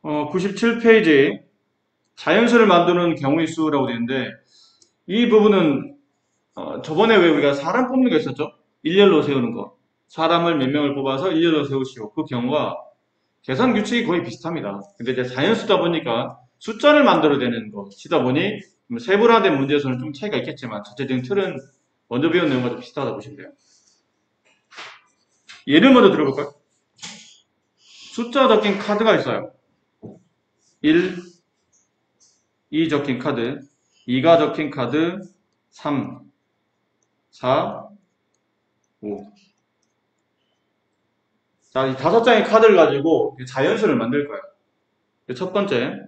97페이지 자연수를 만드는 경우의 수라고 되어 있는데 이 부분은 저번에 왜 우리가 사람 뽑는 거 있었죠? 일렬로 세우는 거. 사람을 몇 명을 뽑아서 일렬로 세우시오. 그 경우가 계산 규칙이 거의 비슷합니다. 근데 이제 자연수다 보니까 숫자를 만들어야 되는 것이다 보니 세분화된 문제에서는 좀 차이가 있겠지만 전체적인 틀은 먼저 배운 내용과 좀 비슷하다 보시면 돼요. 예를 먼저 들어볼까요? 숫자 적힌 카드가 있어요. 1, 2 적힌 카드, 2가 적힌 카드, 3, 4, 5. 자, 이 5장의 카드를 가지고 자연수를 만들 거예요. 첫 번째,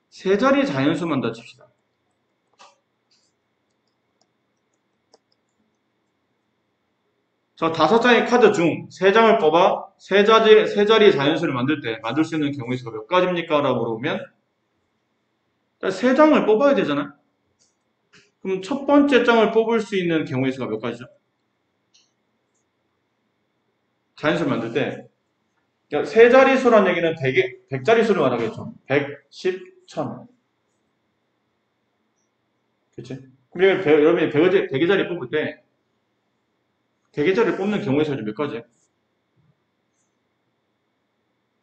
세 자리 자연수만 더 칩시다. 저 5장의 카드 중 3장을 뽑아 세 자리 자연수를 만들 때 만들 수 있는 경우의 수가 몇 가지입니까? 라고 물어보면 3장을 뽑아야 되잖아요. 그럼 첫 번째 장을 뽑을 수 있는 경우의 수가 몇 가지죠? 자연수를 만들 때 세 자리수란 얘기는 100자리수를 말하겠죠. 100, 10, 1000. 그치? 그럼 여러분이 100의 자리 뽑을 때 100의 자리를 뽑는 경우의 수가 몇 가지예요?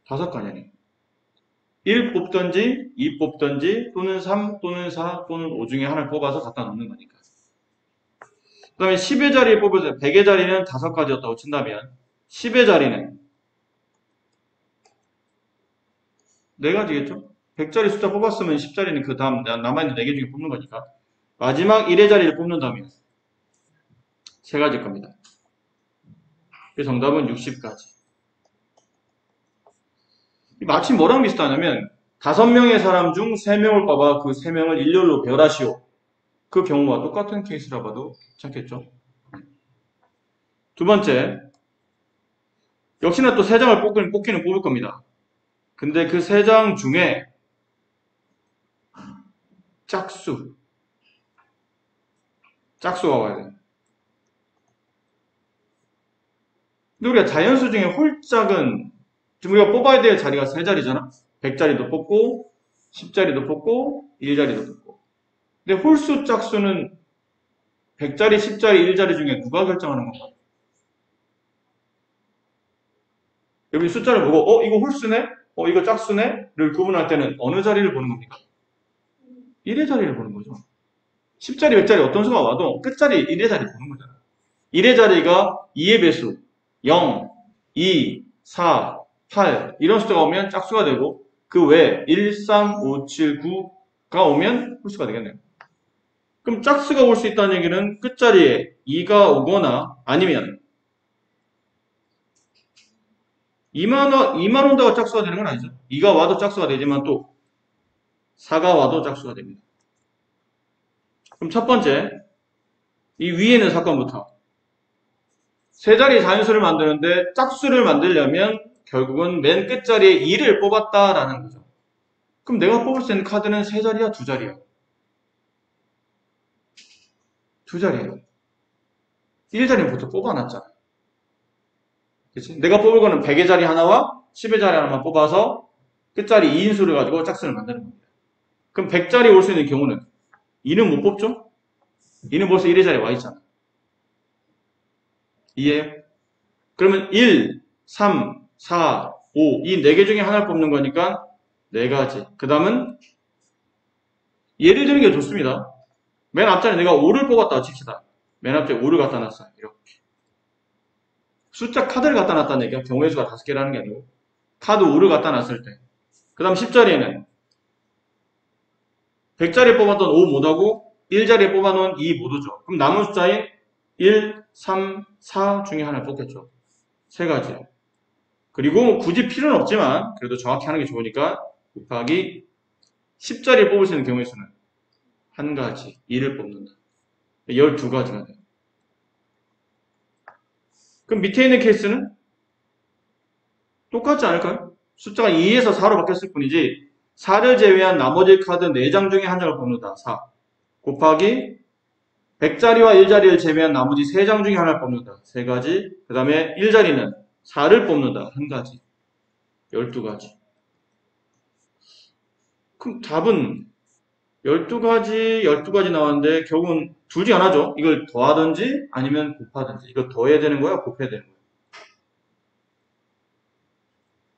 5가지. 1 뽑던지 2 뽑던지 또는 3 또는 4 또는 5 중에 하나를 뽑아서 갖다 놓는 거니까. 그 다음에 10의 자리에 뽑을 때 100의 자리는 5가지였다고 친다면 10의 자리는 4가지겠죠? 100자리 숫자 뽑았으면 10자리는 그 다음 남아있는 4개 중에 뽑는 거니까 마지막 1의 자리를 뽑는다면 3가지일 겁니다. 그 정답은 60가지. 마치 뭐랑 비슷하냐면 5명의 사람 중 3명을 뽑아 그 3명을 일렬로 배열하시오. 그 경우와 똑같은 케이스라 봐도 괜찮겠죠? 두 번째, 역시나 또 3장을 뽑기는 뽑을 겁니다. 근데 그 3장 중에 짝수가 와야 돼요. 근데 우리가 자연수 중에 홀짝은 지금 우리가 뽑아야 될 자리가 3자리잖아? 100자리도 뽑고 10자리도 뽑고 1자리도 뽑고. 근데 홀수 짝수는 100자리, 10자리, 1자리 중에 누가 결정하는 건가? 여기 숫자를 보고 이거 홀수네? 이거 짝수네? 를 구분할 때는 어느 자리를 보는 겁니까? 1의 자리를 보는 거죠. 10자리, 100자리 어떤 수가 와도 끝자리 1의 자리 보는 거잖아. 1의 자리가 2의 배수 0, 2, 4, 8 이런 숫자가 오면 짝수가 되고 그 외에 1, 3, 5, 7, 9가 오면 홀수가 되겠네요. 그럼 짝수가 올 수 있다는 얘기는 끝자리에 2가 오거나 아니면 2만 온다고 짝수가 되는 건 아니죠. 2가 와도 짝수가 되지만 또 4가 와도 짝수가 됩니다. 그럼 첫 번째, 이 위에 있는 사건부터 세 자리 자연수를 만드는데 짝수를 만들려면 결국은 맨 끝자리에 2를 뽑았다라는 거죠. 그럼 내가 뽑을 수 있는 카드는 3자리야, 2자리야? 2자리야. 1자리는 보통 뽑아놨잖아. 그치? 내가 뽑을 거는 100의 자리 하나와 10의 자리 하나만 뽑아서 끝자리 2인수를 가지고 짝수를 만드는 겁니다. 그럼 100자리 올 수 있는 경우는 2는 못 뽑죠? 2는 벌써 1의 자리에 와 있잖아. 이해해요? 그러면 1, 3, 4, 5 이 4개 중에 하나를 뽑는 거니까 4가지. 그 다음은 예를 드는 게 좋습니다. 맨 앞자리에 내가 5를 뽑았다고 칩시다. 맨 앞자리에 5를 갖다 놨어요. 이렇게. 숫자 카드를 갖다 놨다는 얘기야. 경우의 수가 5개라는 게 아니고 카드 5를 갖다 놨을 때 그 다음 10자리에는 100자리에 뽑았던 5 못하고 1자리에 뽑아놓은 2 못오죠. 그럼 남은 숫자인 1, 3, 4 중에 하나를 뽑겠죠. 3가지. 그리고 굳이 필요는 없지만 그래도 정확히 하는 게 좋으니까 곱하기 10자리에 뽑을 수 있는 경우의 수는 1가지, 2를 뽑는다. 12가지가 돼요. 그럼 밑에 있는 케이스는 똑같지 않을까요? 숫자가 2에서 4로 바뀌었을 뿐이지 4를 제외한 나머지 카드 4장 중에 한 장을 뽑는다. 4 곱하기 100자리와 1자리를 제외한 나머지 3장 중에 하나를 뽑는다. 3가지. 그 다음에 1자리는 4를 뽑는다. 1가지. 12가지. 그럼 답은 12가지, 12가지 나왔는데 결국은 둘 중 하나죠. 이걸 더하든지 아니면 곱하든지. 이거 더해야 되는 거야? 곱해야 되는 거야?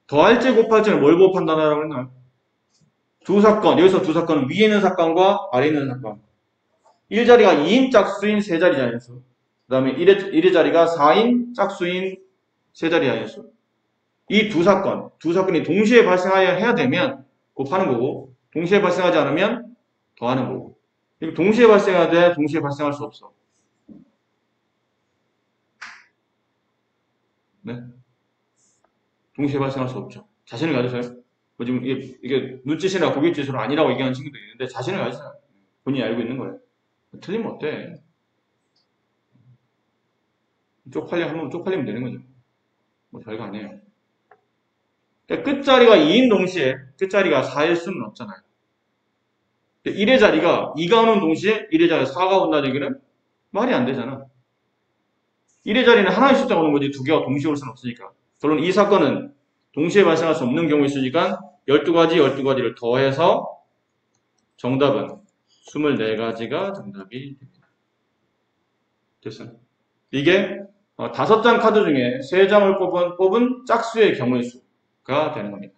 더할지 곱할지는 뭘 보고 판단하라고 했나요? 두 사건, 여기서 두 사건은 위에 있는 사건과 아래에 있는 사건. 1자리가 2인 짝수인 세자리 자연수. 그 다음에 1의 자리가 4인 짝수인 세자리 자연수. 이 두 사건이 동시에 발생해야 되면 곱하는 거고, 동시에 발생하지 않으면 더하는 거고. 동시에 발생해야 돼, 동시에 발생할 수 없어. 네? 동시에 발생할 수 없죠. 자신을 가지세요. 지금 이게 눈짓이나 고깃짓으로 아니라고 얘기하는 친구도 있는데 자신을 가지세요. 본인이 알고 있는 거예요. 틀리면 어때? 쪽팔리면 되는 거죠. 뭐 별거 아니에요. 그러니까 끝자리가 2인 동시에 끝자리가 4일 수는 없잖아요. 1의 자리가 2가 오는 동시에 1의 자리가 4가 온다는 얘기는 말이 안 되잖아. 1의 자리는 하나의 숫자가 오는 거지 두 개가 동시에 올 수는 없으니까. 물론 이 사건은 동시에 발생할 수 없는 경우가 있으니까 12가지를 더해서 정답은 24가지가 정답이 됩니다. 됐어요. 이게 5장 카드 중에 3장을 뽑은 짝수의 경우의 수가 되는 겁니다.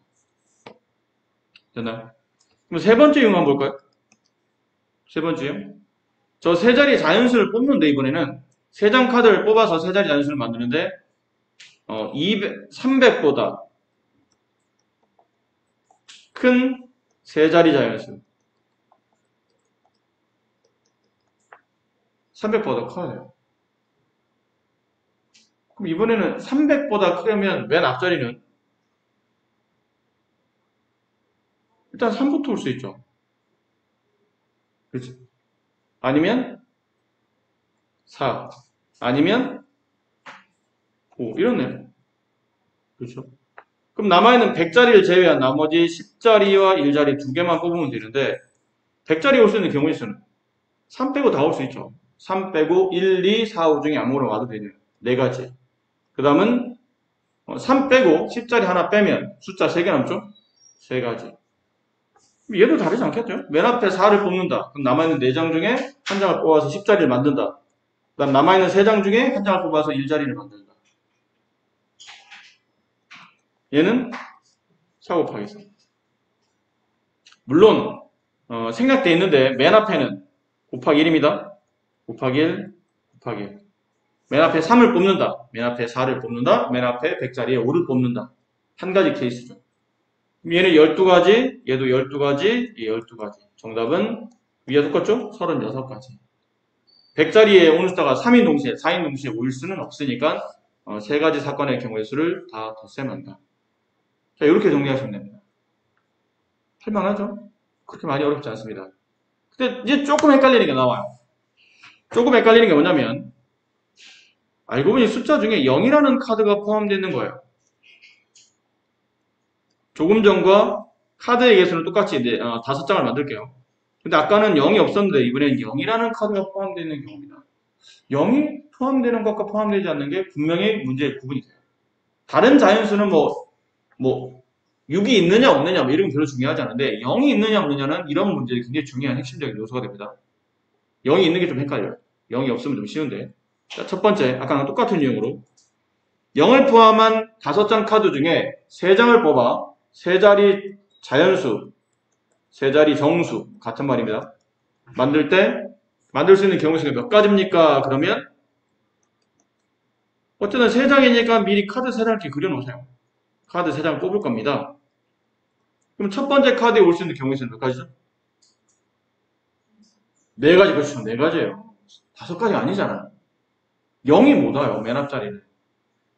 됐나요? 그럼 세 번째 유형 한번 볼까요? 세 번째 유형. 저 세 자리 자연수를 뽑는데 이번에는 3장 카드를 뽑아서 세 자리 자연수를 만드는데 300보다 큰 세 자리 자연수. 300보다 커야 돼요. 그럼 이번에는 300보다 크려면 맨 앞자리는 일단 3부터 올 수 있죠. 그렇지? 아니면 4, 아니면 5 이렇네요. 그렇죠? 그럼 남아있는 100자리를 제외한 나머지 10자리와 1자리 두 개만 뽑으면 되는데 100자리 올 수 있는 경우에 있어는 3 빼고 다 올 수 있죠. 3 빼고 1, 2, 4, 5 중에 아무거나 와도 되네요. 4가지. 그 다음은 3 빼고 10자리 하나 빼면 숫자 3개 남죠? 3가지. 얘도 다르지 않겠죠? 맨 앞에 4를 뽑는다. 그럼 남아있는 4장 중에 한 장을 뽑아서 10자리를 만든다. 그 다음 남아있는 3장 중에 한 장을 뽑아서 1자리를 만든다. 얘는 4 곱하기 3. 물론 생략되어 있는데 맨 앞에는 곱하기 1입니다. 곱하기 1, 곱하기 1. 맨 앞에 3을 뽑는다. 맨 앞에 4를 뽑는다. 맨 앞에 100자리에 5를 뽑는다. 한 가지 케이스죠. 얘는 12가지, 얘도 12가지, 얘 12가지. 정답은 위에 똑같죠? 36가지. 100자리에 오는 숫자가 3인 동시에, 4인 동시에 올 수는 없으니까 3가지 사건의 경우의 수를 다 덧셈한다. 자, 이렇게 정리하시면 됩니다. 할만하죠? 그렇게 많이 어렵지 않습니다. 근데 이제 조금 헷갈리는 게 나와요. 조금 헷갈리는 게 뭐냐면 알고 보니 숫자 중에 0이라는 카드가 포함되어 있는 거예요. 조금 전과 카드의 개수는 똑같이 이제 5장을 만들게요. 근데 아까는 0이 없었는데 이번에는 0이라는 카드가 포함되어 있는 경우입니다. 0이 포함되는 것과 포함되지 않는 게 분명히 문제의 구분이 돼요. 다른 자연수는 뭐 6이 있느냐 없느냐 이런 게 별로 중요하지 않은데 0이 있느냐 없느냐는 이런 문제들이 굉장히 중요한 핵심적인 요소가 됩니다. 0이 있는 게 좀 헷갈려요. 0이 없으면 좀 쉬운데. 자, 첫 번째 아까랑 똑같은 유형으로 0을 포함한 5장 카드 중에 3장을 뽑아 3자리 자연수, 3자리 정수 같은 말입니다. 만들 수 있는 경우 수가 몇 가지입니까? 그러면 어쨌든 3장이니까 미리 카드 3장을 이렇게 그려놓으세요. 카드 3장을 뽑을 겁니다. 그럼 첫 번째 카드에 올 수 있는 경우의 수는 몇 가지죠? 4가지, 그렇죠. 4가지예요. 5가지 아니잖아요. 0이 못 와요. 맨 앞자리는.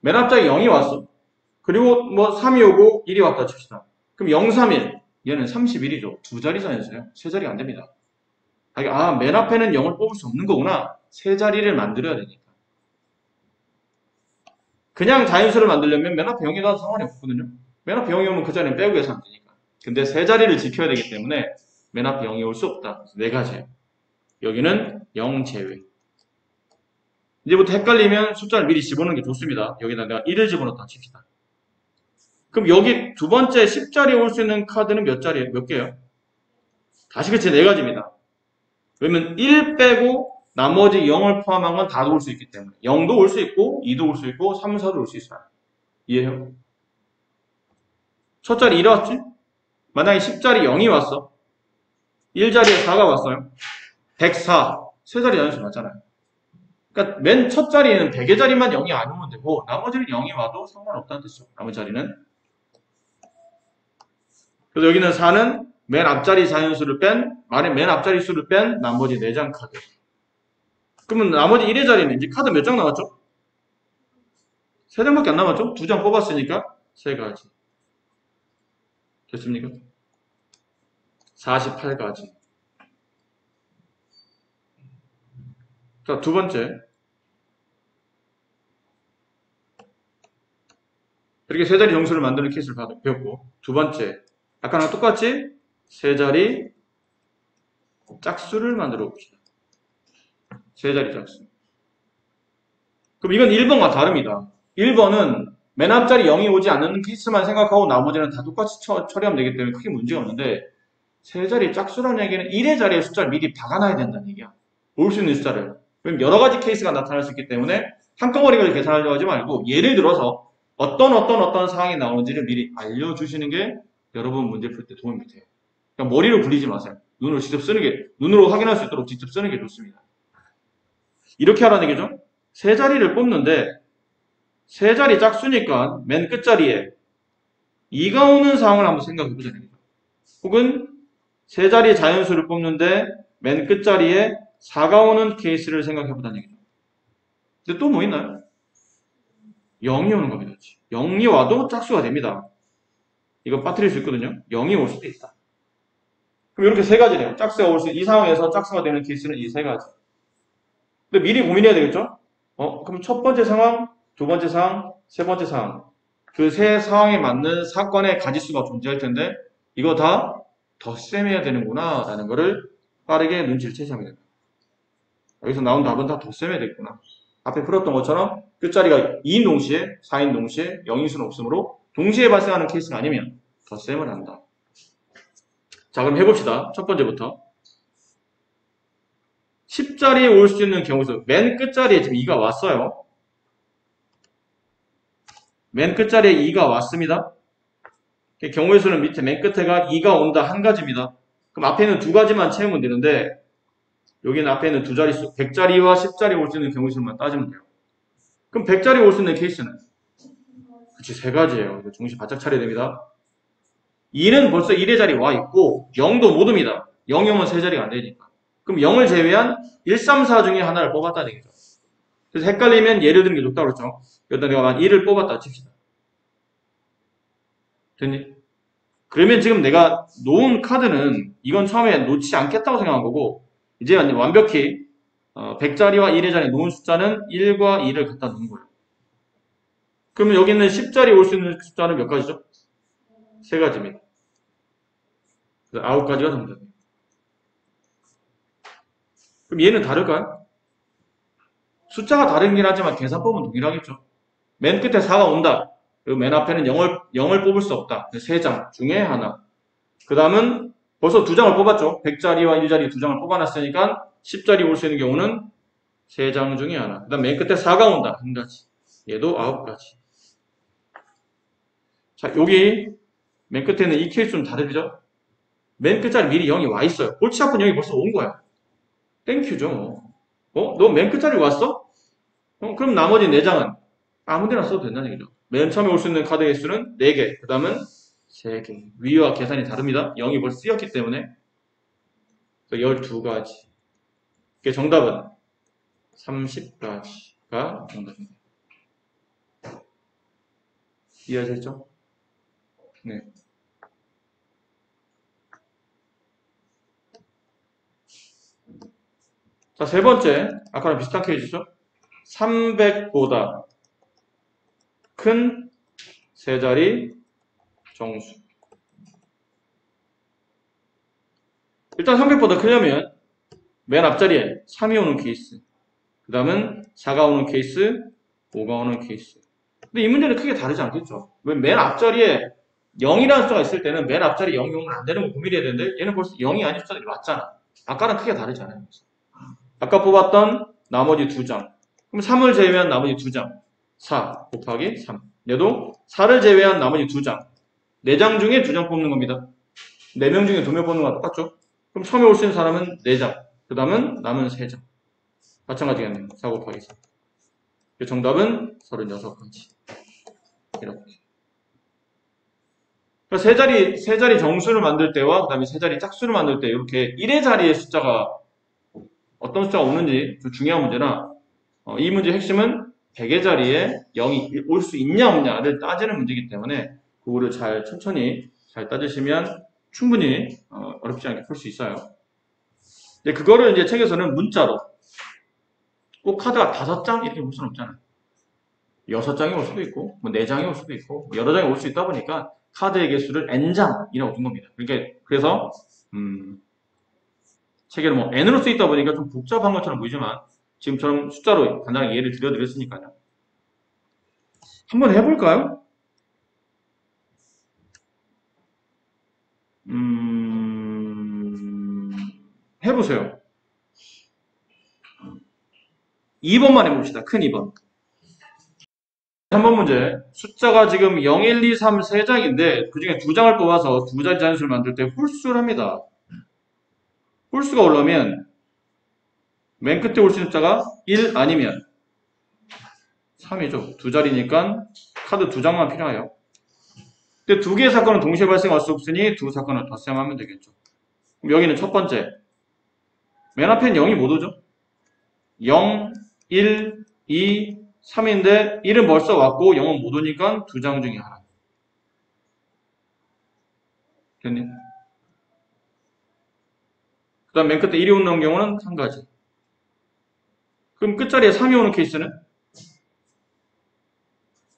맨 앞자리 0이 왔어. 그리고 3이 오고 1이 왔다 칩시다. 그럼 0, 3, 1. 얘는 31이죠. 2자리 자연수예요. 3자리가 안 됩니다. 맨 앞에는 0을 뽑을 수 없는 거구나. 3자리를 만들어야 되니까. 그냥 자연수를 만들려면 맨 앞에 0이 나와도 상관이 없거든요. 맨 앞에 0이 오면 그 자리는 빼고 계산하면 되니까. 근데 3자리를 지켜야 되기 때문에 맨 앞에 0이 올 수 없다. 4가지예요. 여기는 0 제외. 이제부터 헷갈리면 숫자를 미리 집어넣는 게 좋습니다. 여기다 내가 1을 집어넣었다 칩시다. 그럼 여기 두 번째 10자리에 올 수 있는 카드는 몇 개예요? 다시 그치, 네 가지입니다. 그러면 1 빼고 나머지 0을 포함한 건 다 올 수 있기 때문에 0도 올 수 있고 2도 올 수 있고 3, 4도 올 수 있어요. 이해해요? 첫 자리 1 왔지? 만약에 10자리 0이 왔어. 1자리에 4가 왔어요. 104. 세 자리 자연수 맞잖아요. 그러니까 맨 첫 자리에는 100의 자리만 0이 안 오면 되고 나머지는 0이 와도 상관없다는 뜻이죠. 나머지 자리는. 그래서 여기는 4는 맨 앞자리 자연수를 맨 앞자리 수를 뺀 나머지 4장 카드. 그러면 나머지 1의 자리는 이제 카드 몇 장 남았죠? 3장밖에 안 남았죠? 2장 뽑았으니까 3가지. 됐습니까? 48가지. 자, 두 번째. 이렇게 세 자리 정수를 만드는 케이스를 배웠고, 두 번째. 아까랑 똑같이 세 자리 짝수를 만들어 봅시다. 세 자리 짝수. 그럼 이건 1번과 다릅니다. 1번은 맨 앞자리 0이 오지 않는 케이스만 생각하고 나머지는 다 똑같이 처리하면 되기 때문에 크게 문제가 없는데 세 자리 짝수라는 얘기는 1의 자리의 숫자를 미리 박아놔야 된다는 얘기야. 올 수 있는 숫자를. 그럼 여러 가지 케이스가 나타날 수 있기 때문에 한꺼번에 계산하려고 하지 말고 예를 들어서 어떤 상황이 나오는지를 미리 알려주시는 게 여러분 문제 풀 때 도움이 돼요. 그러니까 머리로 굴리지 마세요. 눈으로 확인할 수 있도록 직접 쓰는 게 좋습니다. 이렇게 하라는 얘기죠. 세 자리를 뽑는데 세 자리 짝수니까 맨 끝자리에 2가 오는 상황을 한번 생각해 보자는 얘기죠. 혹은 세 자리 자연수를 뽑는데 맨 끝자리에 4가 오는 케이스를 생각해 보자는 얘기죠. 근데 또 뭐 있나요? 0이 오는 겁니다. 0이 와도 짝수가 됩니다. 이거 빠뜨릴 수 있거든요. 0이 올 수도 있다. 그럼 이렇게 세 가지래요. 짝수가 올 수, 이 상황에서 짝수가 되는 케이스는 이 세 가지. 근데 미리 고민해야 되겠죠? 그럼 첫 번째 상황, 두 번째 상황, 세 번째 상황. 그 세 상황에 맞는 사건의 가지수가 존재할 텐데, 이거 다 덧셈해야 되는구나, 라는 거를 빠르게 눈치를 채시하면 됩니다. 여기서 나온 답은 다 덧셈해야 되겠구나. 앞에 풀었던 것처럼 끝자리가 2인 동시에, 4인 동시에, 0인수는 없으므로 동시에 발생하는 케이스가 아니면 덧셈을 한다. 자, 그럼 해봅시다. 첫 번째부터. 10자리에 올 수 있는 경우에서 맨 끝자리에 지금 2가 왔어요. 맨 끝자리에 2가 왔습니다. 경우의 수는 밑에 맨 끝에가 2가 온다 한 가지입니다. 그럼 앞에는 두 가지만 채우면 되는데 여기는 앞에는 두 자릿수 100자리와 10자리 올 수 있는 경우의 수만 따지면 돼요. 그럼 100자리 올 수 있는 케이스는 그치 세 가지예요. 정신 바짝 차려야 됩니다. 2는 벌써 1의 자리 와 있고 0도 못 옵니다. 0이 오면 세 자리가 안 되니까. 그럼 0을 제외한 1, 3, 4 중에 하나를 뽑았다는 얘기죠. 그래서 헷갈리면 예를 드는 게 좋다고 그랬죠. 여기다 내가 만 1을 뽑았다 칩시다. 됐니? 그러면 지금 내가 놓은 카드는 이건 처음에 놓지 않겠다고 생각한 거고 이제 완벽히 100자리와 1의 자리에 놓은 숫자는 1과 2를 갖다 놓은 거예요. 그러면 여기 있는 10자리 올 수 있는 숫자는 몇 가지죠? 세 가지입니다. 그래서 9가지가 정답이에요. 그럼 얘는 다를까요? 숫자가 다르긴 하지만 계산법은 동일하겠죠. 맨 끝에 4가 온다. 그리고 맨 앞에는 0을 뽑을 수 없다. 3장 중에 하나. 그 다음은 벌써 2장을 뽑았죠. 100자리와 1자리 2장을 뽑아놨으니까 10자리 올 수 있는 경우는 3장 중에 하나. 그 다음 맨 끝에 4가 온다. 한 가지. 얘도 9가지. 자, 여기 맨 끝에는 이 케이스는 다르죠? 맨 끝자리 미리 0이 와 있어요. 골치 아픈 0이 벌써 온 거야. 땡큐죠. 너 맨 끝자리 왔어? 그럼 나머지 4장은 아무 데나 써도 된다는 얘기죠. 맨 처음에 올 수 있는 카드 개수는 4개, 그 다음은 3개. 위와 계산이 다릅니다. 0이 벌써 쓰였기 때문에. 그래서 12가지. 정답은 30가지가 정답입니다. 이해하셨죠? 네. 자, 세 번째. 아까랑 비슷한 케이스죠? 300보다 큰 세 자리 정수. 일단 300보다 크려면 맨 앞자리에 3이 오는 케이스. 그 다음은 4가 오는 케이스, 5가 오는 케이스. 근데 이 문제는 크게 다르지 않겠죠? 왜 맨 앞자리에 0이라는 숫자가 있을 때는 맨 앞자리 0이 오면 안 되는 거 고민해야 되는데 얘는 벌써 0이 아닌 숫자들이 맞잖아. 아까랑 크게 다르잖아요. 아까 뽑았던 나머지 2장. 그럼 3을 제외한 나머지 2장. 4 곱하기 3. 얘도 4를 제외한 나머지 2장. 4장 중에 2장 뽑는 겁니다. 4명 중에 2명 뽑는 거랑 똑같죠? 그럼 처음에 올 수 있는 사람은 4장. 그 다음은 남은 3장. 마찬가지겠네요. 4 곱하기 3. 정답은 36가지. 이렇게. 그러니까 세 자리 정수를 만들 때와 그 다음에 세 자리 짝수를 만들 때 이렇게 1의 자리의 숫자가 어떤 숫자가 오는지 좀 중요한 문제라 이 문제의 핵심은 100의 자리에 0이 올 수 있냐 없냐를 따지는 문제이기 때문에 그거를 천천히 잘 따지시면 충분히 어렵지 않게 풀 수 있어요. 근데 그거를 이제 책에서는 문자로 꼭 카드가 5장 이렇게 볼 수는 없잖아요. 6장이 올 수도 있고 뭐 4장이 올 수도 있고 여러 장이 올 수 있다 보니까 카드의 개수를 n장이라고 둔 겁니다. 그러니까 그래서 책에는 뭐 n으로 쓰 있다 보니까 좀 복잡한 것처럼 보이지만 지금처럼 숫자로 간단하게 예를 들어드렸으니까요. 한번 해볼까요? 해보세요. 2번만 해봅시다. 큰 2번. 3번 문제. 숫자가 지금 0, 1, 2, 3, 3장인데 그 중에 2장을 뽑아서 두 자리 잔수를 만들 때 홀수를 합니다. 홀수가 올라오면 맨 끝에 올 수 있는 숫자가 1 아니면 3이죠. 두 자리니까 카드 2장만 필요해요. 근데 두 개의 사건은 동시에 발생할 수 없으니 두 사건을 덧셈하면 되겠죠. 그럼 여기는 첫 번째. 맨 앞에는 0이 못 오죠? 0, 1, 2, 3인데 1은 벌써 왔고 0은 못 오니까 2장 중에 하나. 됐니? 그 다음 맨 끝에 1이 오는 경우는 한 가지. 그럼 끝자리에 3이 오는 케이스는?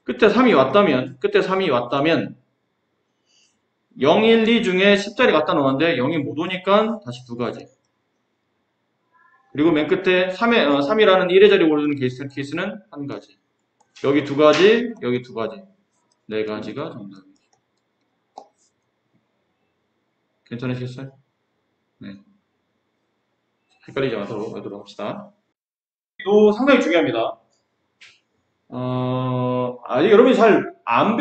끝에 3이 왔다면 0, 1, 2 중에 10자리 갖다 놓았는데 0이 못 오니까 다시 두 가지. 그리고 맨 끝에 3이라는 1의 자리 오르는 케이스는 한 가지. 여기 두 가지, 여기 두 가지. 네 가지가 정답입니다. 괜찮으시겠어요? 네. 헷갈리지 않도록 하도록 합시다. 또 상당히 중요합니다. 아직 여러분이 잘 안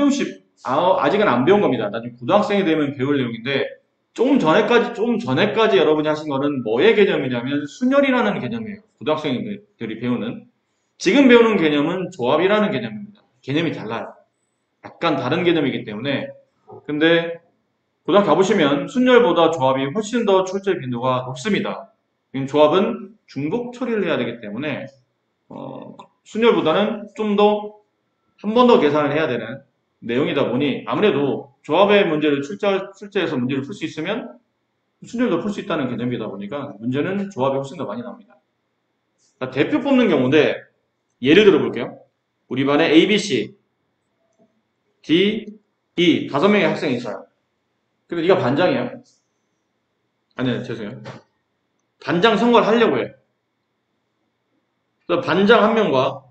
아직은 안 배운 겁니다. 나중에 고등학생이 되면 배울 내용인데, 좀 전에까지 여러분이 하신 거는 뭐의 개념이냐면, 순열이라는 개념이에요. 고등학생들이 배우는. 지금 배우는 개념은 조합이라는 개념입니다. 개념이 달라요. 약간 다른 개념이기 때문에. 근데, 고등학교 가보시면 순열보다 조합이 훨씬 더 출제 빈도가 높습니다. 조합은 중복 처리를 해야 되기 때문에, 순열보다는 좀 더 한 번 더 계산을 해야 되는 내용이다 보니 아무래도 조합의 문제를 출제해서 문제를 풀 수 있으면 순열도 풀 수 있다는 개념이다 보니까 문제는 조합이 훨씬 더 많이 나옵니다. 자, 대표 뽑는 경우인데 예를 들어 볼게요. 우리 반에 A, B, C, D, E 5명의 학생이 있어요. 근데 네가 반장이야. 아니요, 죄송해요. 반장 선거를 하려고 해. 그래서 반장 한 명과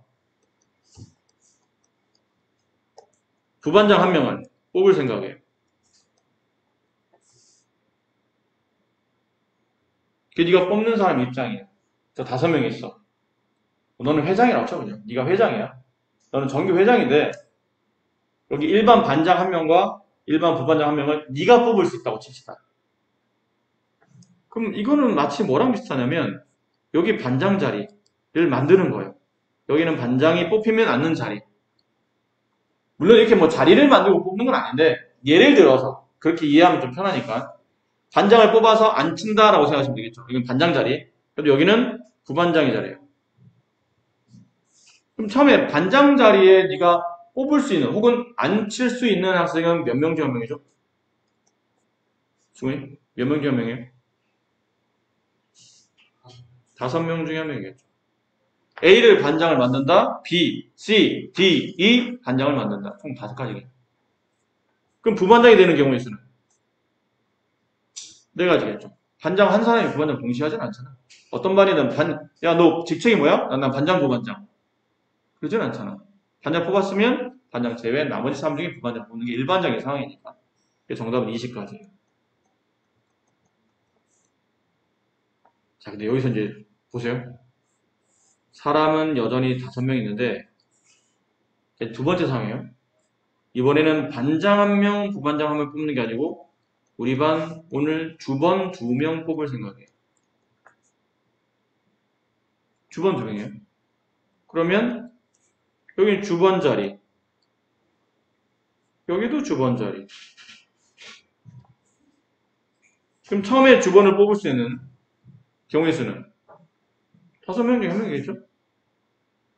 부반장 한 명을 뽑을 생각이에요. 그게 네가 뽑는 사람 입장이야. 저 5명이 있어. 너는 회장이라고 쳐 그냥. 네가 회장이야. 너는 정규 회장인데 여기 일반 반장 한 명과 일반 부반장 한 명을 네가 뽑을 수 있다고 칩시다. 그럼 이거는 마치 뭐랑 비슷하냐면 여기 반장 자리를 만드는 거예요. 여기는 반장이 뽑히면 앉는 자리. 물론 이렇게 뭐 자리를 만들고 뽑는 건 아닌데 예를 들어서 그렇게 이해하면 좀 편하니까 반장을 뽑아서 앉힌다라고 생각하시면 되겠죠. 이건 반장 자리. 그래도 여기는 부반장의 자리예요. 그럼 처음에 반장 자리에 네가 뽑을 수 있는 혹은 앉힐 수 있는 학생은 몇 명 중 한 명이죠? 중에 몇 명 중 한 명이에요? 5명 중에 한 명이겠죠. A를 반장을 만든다. B, C, D, E 반장을 만든다. 총 5가지겠죠. 그럼 부반장이 되는 경우에 있으는 4가지겠죠. 반장 한 사람이 부반장 동시에 하진 않잖아. 어떤 반이든 야, 너 직책이 뭐야? 난 반장, 부반장. 그러진 않잖아. 반장 뽑았으면 반장 제외 나머지 3 중에 부반장 뽑는 게 일반적인 상황이니까. 정답은 20까지예요. 자, 근데 여기서 이제 보세요. 사람은 여전히 5명 있는데 두 번째 상황이에요. 이번에는 반장 1명, 부반장 1명 뽑는 게 아니고 우리 반 오늘 주번 2명 뽑을 생각이에요. 주번 2명이에요. 그러면 여기 주번 자리, 여기도 주번 자리. 그럼 처음에 주번을 뽑을 수 있는 경우의 수는 5명 중에 1명이겠죠?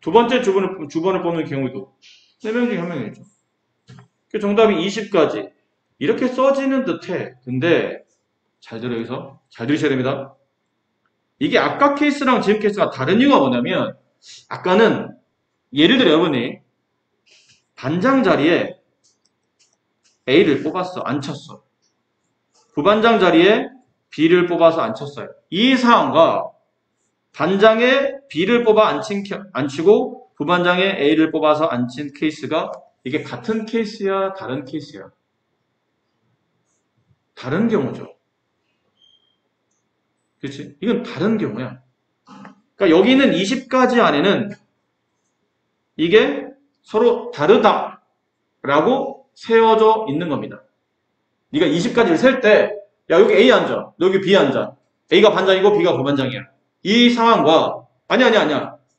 두 번째 주번을 뽑는 경우도 4명 중에 1명이겠죠? 그 정답이 20까지. 이렇게 써지는 듯해. 근데 잘 들어 여기서 잘 들으셔야 됩니다. 이게 아까 케이스랑 지금 케이스가 다른 이유가 뭐냐면 아까는 예를 들어 여러분이 반장 자리에 A를 뽑았어. 안 쳤어. 부반장 자리에 B를 뽑아서 안 쳤어요. 이 상황과 반장에 B를 뽑아 안 치고 부반장에 A를 뽑아서 안 친 케이스가 이게 같은 케이스야? 다른 케이스야? 다른 경우죠. 그렇지? 이건 다른 경우야. 그러니까 여기는 20가지 안에는 이게 서로 다르다라고 세워져 있는 겁니다. 네가 20가지를 셀 때, 야 여기 A 앉아, 여기 B 앉아. A가 반장이고 B가 부반장이야. 이 상황과 아니야.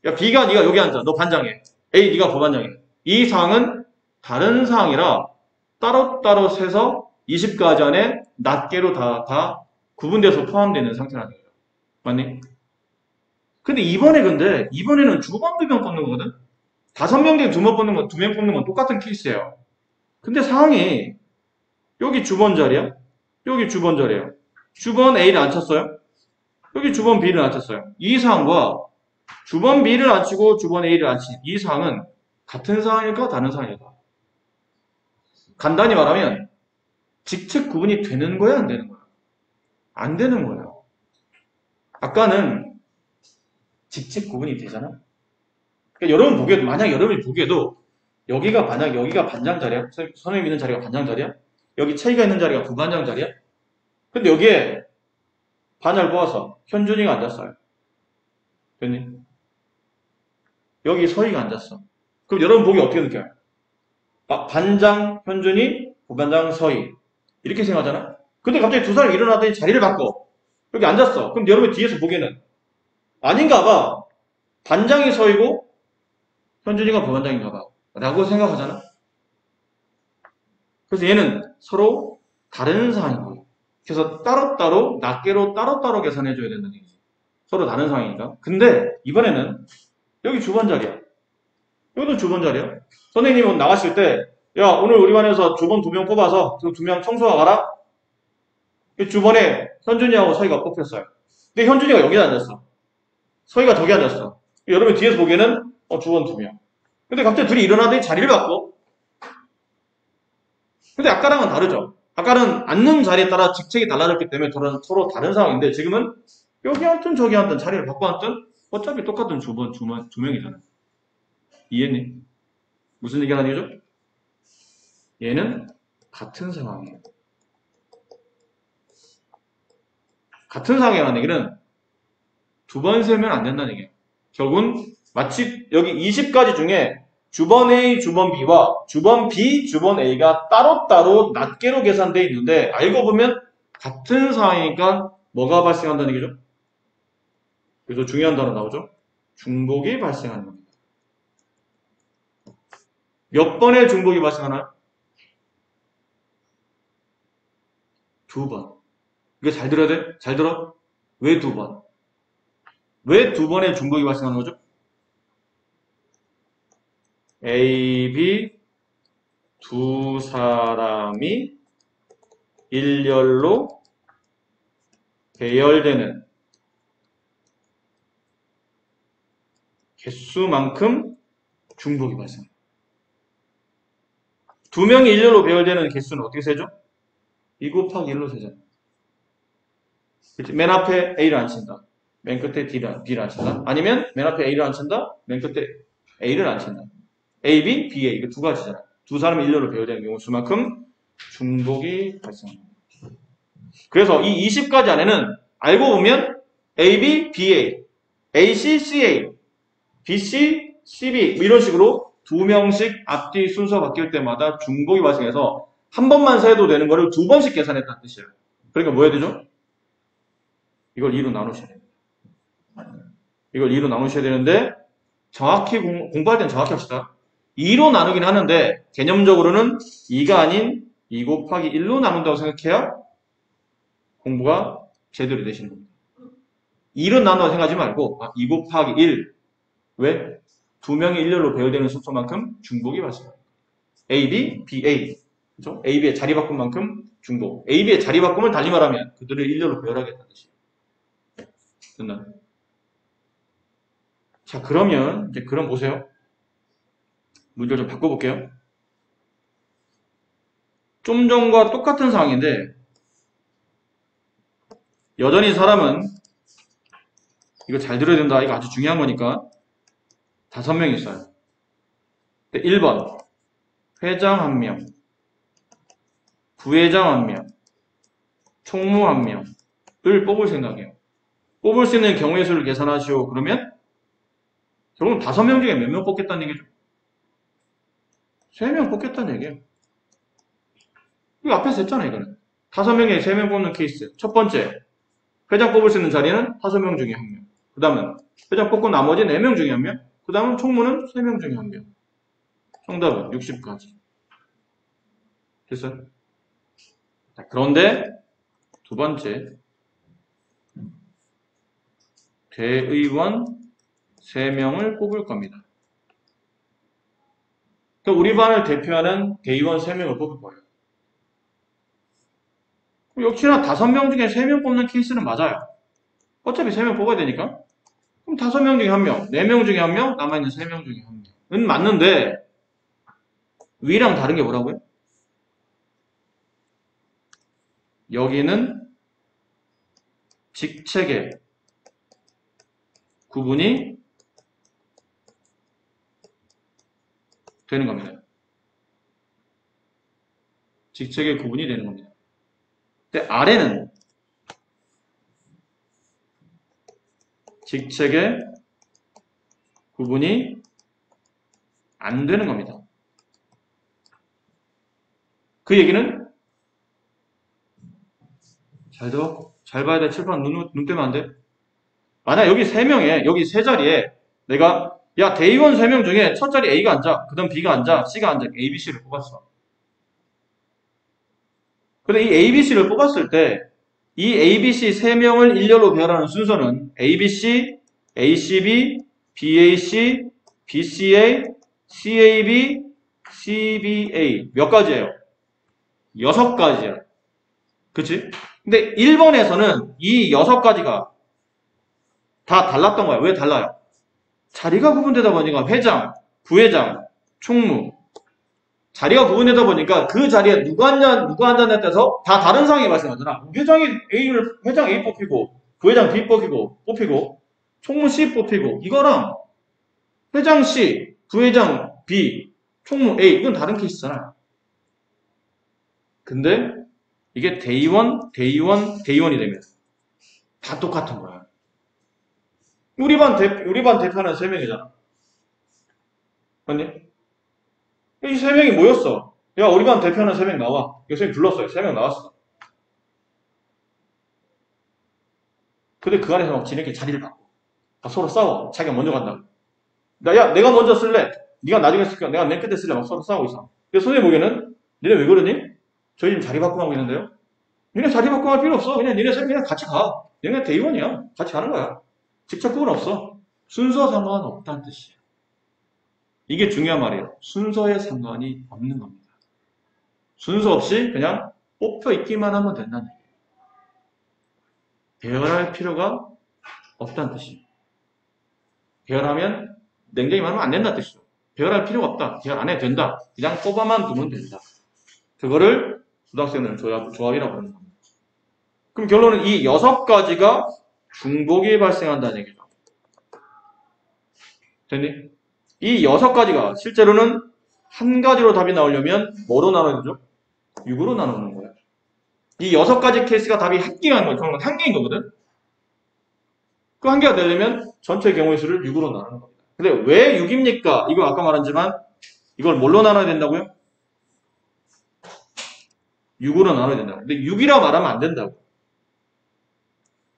야 B가 네가 여기 앉아, 너 반장해. A 네가 부반장해. 이 상황은 다른 상황이라 따로따로 세서 20가지 안에 낱개로 다 구분돼서 포함되는 상태라는 거예요. 맞니? 근데 이번에는 주번 2명 뽑는 거거든? 5명 중에 2명 뽑는 건 똑같은 케이스예요. 근데 상황이 여기 주번 자리야? 여기 주번 자리야. 주번 A를 안 쳤어요? 여기 주번 B를 안 쳤어요. 이 상황과 주번 B를 안 치고 주번 A를 안 친 이 상황은 같은 상황일까? 다른 상황일까? 간단히 말하면 직책 구분이 되는 거야? 안 되는 거야? 안 되는 거야. 아까는 직책 구분이 되잖아? 그러니까 만약 여러분이 보기에도 여기가 반장 자리야? 선생님 있는 자리가 반장 자리야? 여기 채희가 있는 자리가 부반장 자리야? 근데 여기에 반을 뽑아서 현준이가 앉았어요. 됐니? 여기 서희가 앉았어. 그럼 여러분 보기 어떻게 느껴요? 반장 현준이, 부반장 서희. 이렇게 생각하잖아? 근데 갑자기 두 사람이 일어나더니 자리를 바꿔. 여기 앉았어. 그럼 여러분 뒤에서 보기에는 아닌가 봐. 반장이 서희고 현준이가 부반장인가 봐. 라고 생각하잖아? 그래서 얘는 서로 다른 상황인 거예요. 그래서 따로따로, 낱개로 따로따로 계산해줘야 된다는 얘기지. 서로 다른 상황이니까. 근데 이번에는 여기 주번 자리야. 여기도 주번 자리야. 선생님은 나가실 때, 야, 오늘 우리 반에서 주번 2명 뽑아서 그 2명 청소하고 가라? 주번에 현준이하고 서희가 뽑혔어요. 근데 현준이가 여기 앉았어. 서희가 저기 앉았어. 여러분 뒤에서 보기에는 주번 2명. 근데 갑자기 둘이 일어나더니 자리를 바꿔. 근데 아까랑은 다르죠. 아까는 앉는 자리에 따라 직책이 달라졌기 때문에 서로 다른 상황인데 지금은 여기 앉든 저기 앉든 자리를 바꿔 앉든 어차피 똑같은 주번 2명이잖아. 이해했니? 무슨 얘기 하는 거죠? 얘는 같은 상황이에요. 같은 상황이라는 얘기는 두 번 세면 안 된다는 얘기예요. 결국은 마치 여기 20가지 중에 주번 A, 주번 B와 주번 B, 주번 A가 따로따로 낱개로 계산되어 있는데 알고 보면 같은 상황이니까 뭐가 발생한다는 얘기죠? 그래서 중요한 단어 나오죠? 중복이 발생하는 겁니다. 몇 번의 중복이 발생하나요? 2번. 이거 잘 들어야 돼? 잘 들어? 왜 2번? 왜 2번의 중복이 발생하는 거죠? A, B 두 사람이 일렬로 배열되는 개수만큼 중복이 발생합니다. 2명이 일렬로 배열되는 개수는 어떻게 세죠? 2 곱하기 1로 세잖아. 맨 앞에 A를 안 친다. 맨 끝에 B를 안 친다. 아니면 맨 앞에 A를 안 친다. 맨 끝에 A를 안 친다. A, B, B, A. 이거 두 가지잖아. 두 사람이 일렬로 배열되는 경우 수만큼 중복이 발생합니다. 그래서 이 20가지 안에는 알고 보면 AB, BA, AC, CA, BC, CB 이런 식으로 두 명씩 앞뒤 순서 바뀔 때마다 중복이 발생해서 한 번만 세도 되는 거를 두 번씩 계산했다는 뜻이에요. 그러니까 뭐 해야 되죠? 이걸 2로 나누셔야 됩니다. 이걸 2로 나누셔야 되는데 정확히 공부할 때는 정확히 합시다. 2로 나누긴 하는데 개념적으로는 2가 아닌 2 곱하기 1로 나눈다고 생각해야 공부가 제대로 되시는 겁니다. 1은 나눈다고 생각하지 말고 2 곱하기 1. 왜? 두 명이 일렬로 배열되는 순서만큼 중복이 발생합니다. AB, BA. 그렇죠? AB의 자리 바꾼 만큼 중복. AB의 자리 바꿈을 달리 말하면 그들을 일렬로 배열하겠다는 뜻이에요. 됐나요? 자, 그러면 이제 그럼 보세요. 문제를 좀 바꿔볼게요. 좀 전과 똑같은 상황인데 여전히 사람은 이거 잘 들어야 된다. 이거 아주 중요한 거니까 5명 있어요. 1번 회장 1명, 부회장 1명, 총무 1명을 뽑을 생각이에요. 뽑을 수 있는 경우의 수를 계산하시오. 그러면 결국은 5명 중에 몇 명 뽑겠다는 얘기죠? 3명 뽑겠다는 얘기예요. 이거 앞에서 했잖아요. 이거는 5명에 3명 뽑는 케이스. 첫 번째, 회장 뽑을 수 있는 자리는 5명 중에 1명. 그 다음은 회장 뽑고 나머지 4명 중에 1명. 그 다음은 총무는 3명 중에 1명. 정답은 60가지. 됐어요? 자, 그런데 두 번째, 대의원 3명을 뽑을 겁니다. 그러니까 우리 반을 대표하는 대의원 3명을 뽑을 거예요. 역시나 5명 중에 3명 뽑는 케이스는 맞아요. 어차피 3명 뽑아야 되니까. 그럼 5명 중에 1명, 4명 중에 1명, 남아있는 3명 중에 1명은 맞는데 위랑 다른 게 뭐라고요? 여기는 직책의 구분이 되는 겁니다. 직책의 구분이 되는 겁니다. 근데 아래는 직책의 구분이 안 되는 겁니다. 그 얘기는 잘 들어? 잘 봐야 돼. 칠판 눈 떼면 안 돼. 만약 여기 3명에 여기 3자리에 내가 야 대의원 3명 중에 첫 자리 A가 앉아, 그 다음 B가 앉아, C가 앉아, A, B, C를 뽑았어. 근데 이 A, B, C를 뽑았을 때 이 A, B, C 3명을 일렬로 배열하는 순서는 A, B, C, A, C, B, B, A, C, B, C, A, C, A, B, C, B, A 몇 가지예요? 6가지야. 그치? 근데 1번에서는 이 6가지가 다 달랐던 거야. 왜 달라요? 자리가 구분되다 보니까 회장, 부회장, 총무 자리가 구분되다 보니까 그 자리에 누가 앉았냐에 따라서 다 다른 상황이 발생하잖아. 회장 A 뽑히고 부회장 B 뽑히고 총무 C 뽑히고 이거랑 회장 C, 부회장 B, 총무 A 이건 다른 케이스잖아요. 근데 이게 대의원이 되면 다 똑같은 거야. 우리 반 대표는 3명이잖아. 맞니? 이 3명이 모였어. 야, 우리 반 대표는 3명 나와. 선생님 불렀어요. 3명 나왔어. 근데 그 안에서 막 지네끼리 자리를 바꿔. 서로 싸워. 자기가 먼저 간다고. 야, 내가 먼저 쓸래. 네가 나중에 쓸게. 내가 맨 끝에 쓸래. 막 서로 싸우고 있어. 그래서 선생님 보기에는 니네 왜 그러니? 저희 지금 자리 바꾸고 하고 있는데요. 니네 자리 바꾸고 할 필요 없어. 그냥 니네 셋 그냥 같이 가. 니네 대의원이야. 같이 가는 거야. 직접 그건 없어. 순서 상관없다는 뜻이에요. 이게 중요한 말이에요. 순서에 상관이 없는 겁니다. 순서 없이 그냥 뽑혀 있기만 하면 된다는 얘기예요. 배열할 필요가 없다는 뜻이에요. 배열하면 냉정히 말하면 안 된다는 뜻이죠. 배열할 필요가 없다. 배열 안 해도 된다. 그냥 뽑아만 두면 된다. 그거를 고등학생들은 조합이라고 하는 겁니다. 그럼 결론은 이 6가지가 중복이 발생한다는 얘기죠. 됐니? 이 6가지가 실제로는 한 가지로 답이 나오려면 뭐로 나눠야 되죠? 6으로 나누는 거야. 이 6가지 케이스가 답이 한 개가 거야. 그러면 한 개인 거거든. 그 한 개가 되려면 전체 경우의 수를 6으로 나누는 겁니다. 근데 왜 6입니까? 이거 아까 말했지만 이걸 뭘로 나눠야 된다고요? 6으로 나눠야 된다고. 근데 6이라고 말하면 안 된다고.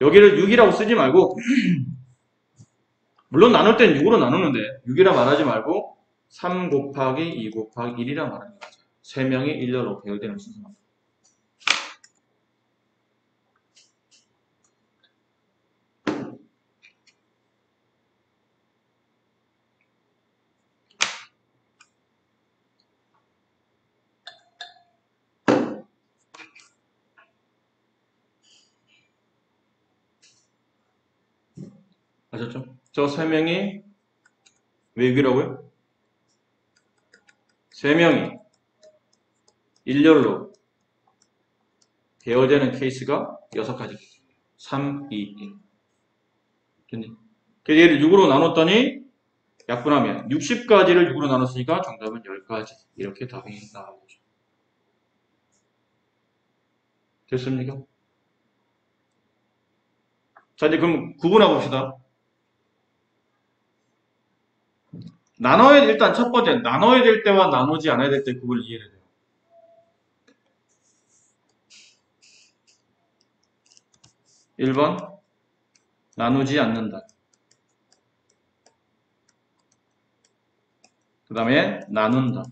여기를 6이라고 쓰지 말고 물론 나눌 땐 6으로 나누는데 6이라 말하지 말고 3 곱하기 2 곱하기 1이라 말하는 거죠. 3명이 일렬로 배열되는 순서입니다. 아셨죠? 저 3명이 왜 6이라고요? 3명이 일렬로 배열되는 케이스가 6가지. 3, 2, 1. 됐니? 그래서 얘를 6으로 나눴더니 약분하면 60가지를 6으로 나눴으니까 정답은 10가지. 이렇게 답이 나오죠. 됐습니까? 자, 이제 그럼 구분해 봅시다. 나눠야, 일단 첫 번째, 나눠야 될 때와 나누지 않아야 될 때 그걸 이해해야 돼요. 1번, 나누지 않는다. 그 다음에 나눈다.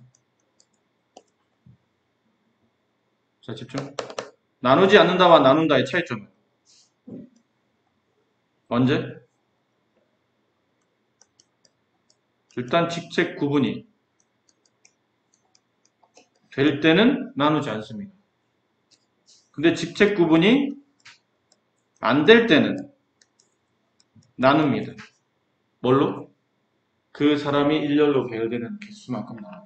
자, 집중. 나누지 않는다와 나눈다의 차이점은 언제? 일단 직책 구분이 될 때는 나누지 않습니다. 근데 직책 구분이 안 될 때는 나눕니다. 뭘로? 그 사람이 일렬로 배열되는 개수만큼 나눠.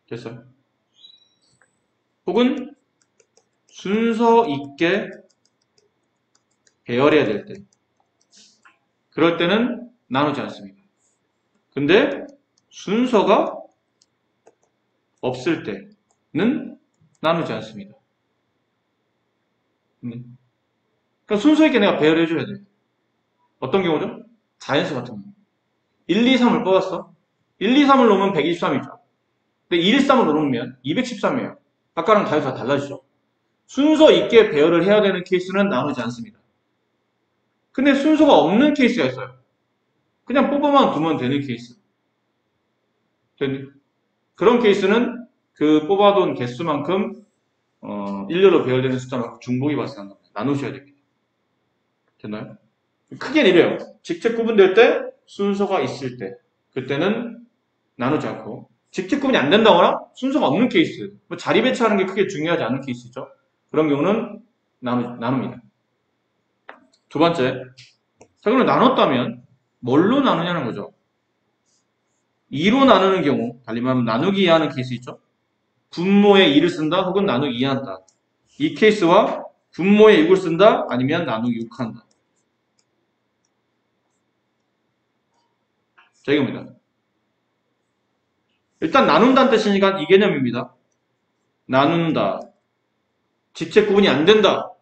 됐어요? 혹은 순서 있게 배열해야 될 때. 그럴 때는 나누지 않습니다. 근데 순서가 없을 때는 나누지 않습니다. 그러니까 순서 있게 내가 배열해줘야 돼. 어떤 경우죠? 자연수 같은 경우. 1, 2, 3을 뽑았어. 1, 2, 3을 놓으면 123이죠. 근데 1, 3을 놓으면 213이에요. 아까랑 자연수가 달라지죠. 순서 있게 배열을 해야 되는 케이스는 나누지 않습니다. 근데 순서가 없는 케이스가 있어요. 그냥 뽑아만 두면 되는 케이스. 그런 케이스는 그 뽑아둔 개수만큼 일렬로 배열되는 숫자로 중복이 발생한다. 나누셔야 됩니다. 됐나요? 크게 이래요. 직책 구분될 때, 순서가 있을 때, 그때는 나누지 않고, 직책 구분이 안 된다거나 순서가 없는 케이스, 뭐 자리 배치하는 게 크게 중요하지 않은 케이스죠. 그런 경우는 나눕니다. 두 번째, 자, 그럼 나눴다면 뭘로 나누냐는 거죠. 2로 나누는 경우, 달리 말하면 나누기 이하는 케이스 있죠. 분모에 2를 쓴다 혹은 나누기 2한다. 이 케이스와 분모에 6을 쓴다 아니면 나누기 6한다. 자, 이겁니다. 일단 나눈다는 뜻이니까 이 개념입니다. 나눈다. 직책 구분이 안 된다.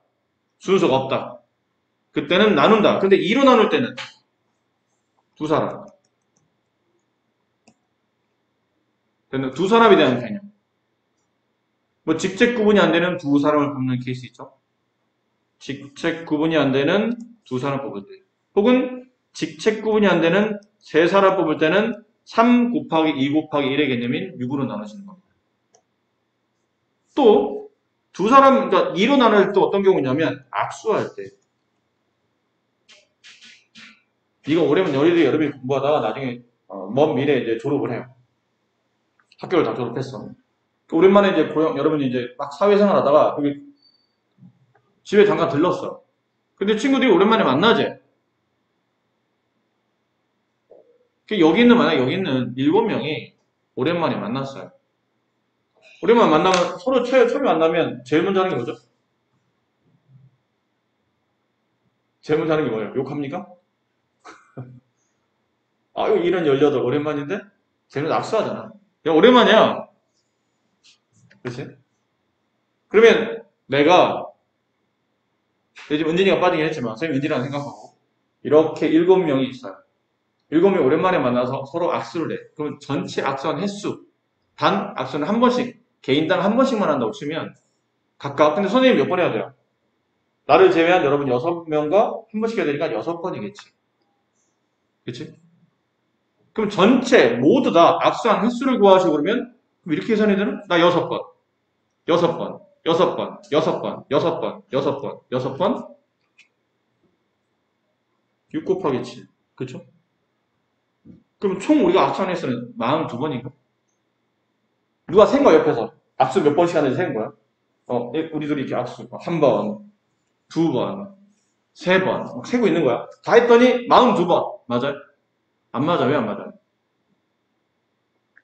순서가 없다. 그때는 나눈다. 근데 2로 나눌 때는 두 사람. 두 사람에 대한 개념. 뭐 직책 구분이 안 되는 두 사람을 뽑는 케이스 있죠. 직책 구분이 안 되는 두 사람 뽑을 때. 혹은 직책 구분이 안 되는 세 사람 뽑을 때는 3 곱하기 2 곱하기 1의 개념인 6으로 나눠지는 겁니다. 또 두 사람, 그러니까 2로 나눌 때 어떤 경우냐면 악수할 때. 이거 오래면 여러분이 공부하다가 나중에 먼 미래에 이제 졸업을 해요. 학교를 다 졸업했어. 오랜만에 이제 여러분이 이제 막 사회생활 하다가 여기 집에 잠깐 들렀어. 근데 친구들이 오랜만에 만나지. 만약 여기 있는 7명이 오랜만에 만났어요. 오랜만에 만나면 서로 처음에 만나면 제일 먼저 하는 게 뭐죠? 제일 먼저 하는 게 뭐예요? 욕합니까? 아유, 이런 18 오랜만인데? 쟤는 악수하잖아. 야, 오랜만이야. 그렇지? 그러면 내가 요즘 은진이가 빠지긴 했지만 선생님 은진이랑 생각하고 이렇게 7명이 있어요. 7명 오랜만에 만나서 서로 악수를 해. 그럼 전체 악수한 횟수 단 악수는 한 번씩 개인당 한 번씩만 한다고 치면 각각 근데 선생님 몇 번 해야 돼요? 나를 제외한 여러분 6명과 한 번씩 해야 되니까 6번이겠지. 그치? 그럼 전체 모두 다 악수한 횟수를 구하시고 그러면 그럼 이렇게 계산해야 되나? 나 6번, 6번, 6번, 6번, 6번, 6번, 6번 6 곱하기 7. 그쵸? 그럼 총 우리가 악수한 횟수는 42번인가? 누가 센 거야 옆에서? 악수 몇 번씩 하는지 센 거야? 우리 둘이 이렇게 악수 한 번, 두 번, 세 번, 막 세고 있는 거야. 다 했더니 42번. 맞아요? 안 맞아. 왜 안 맞아?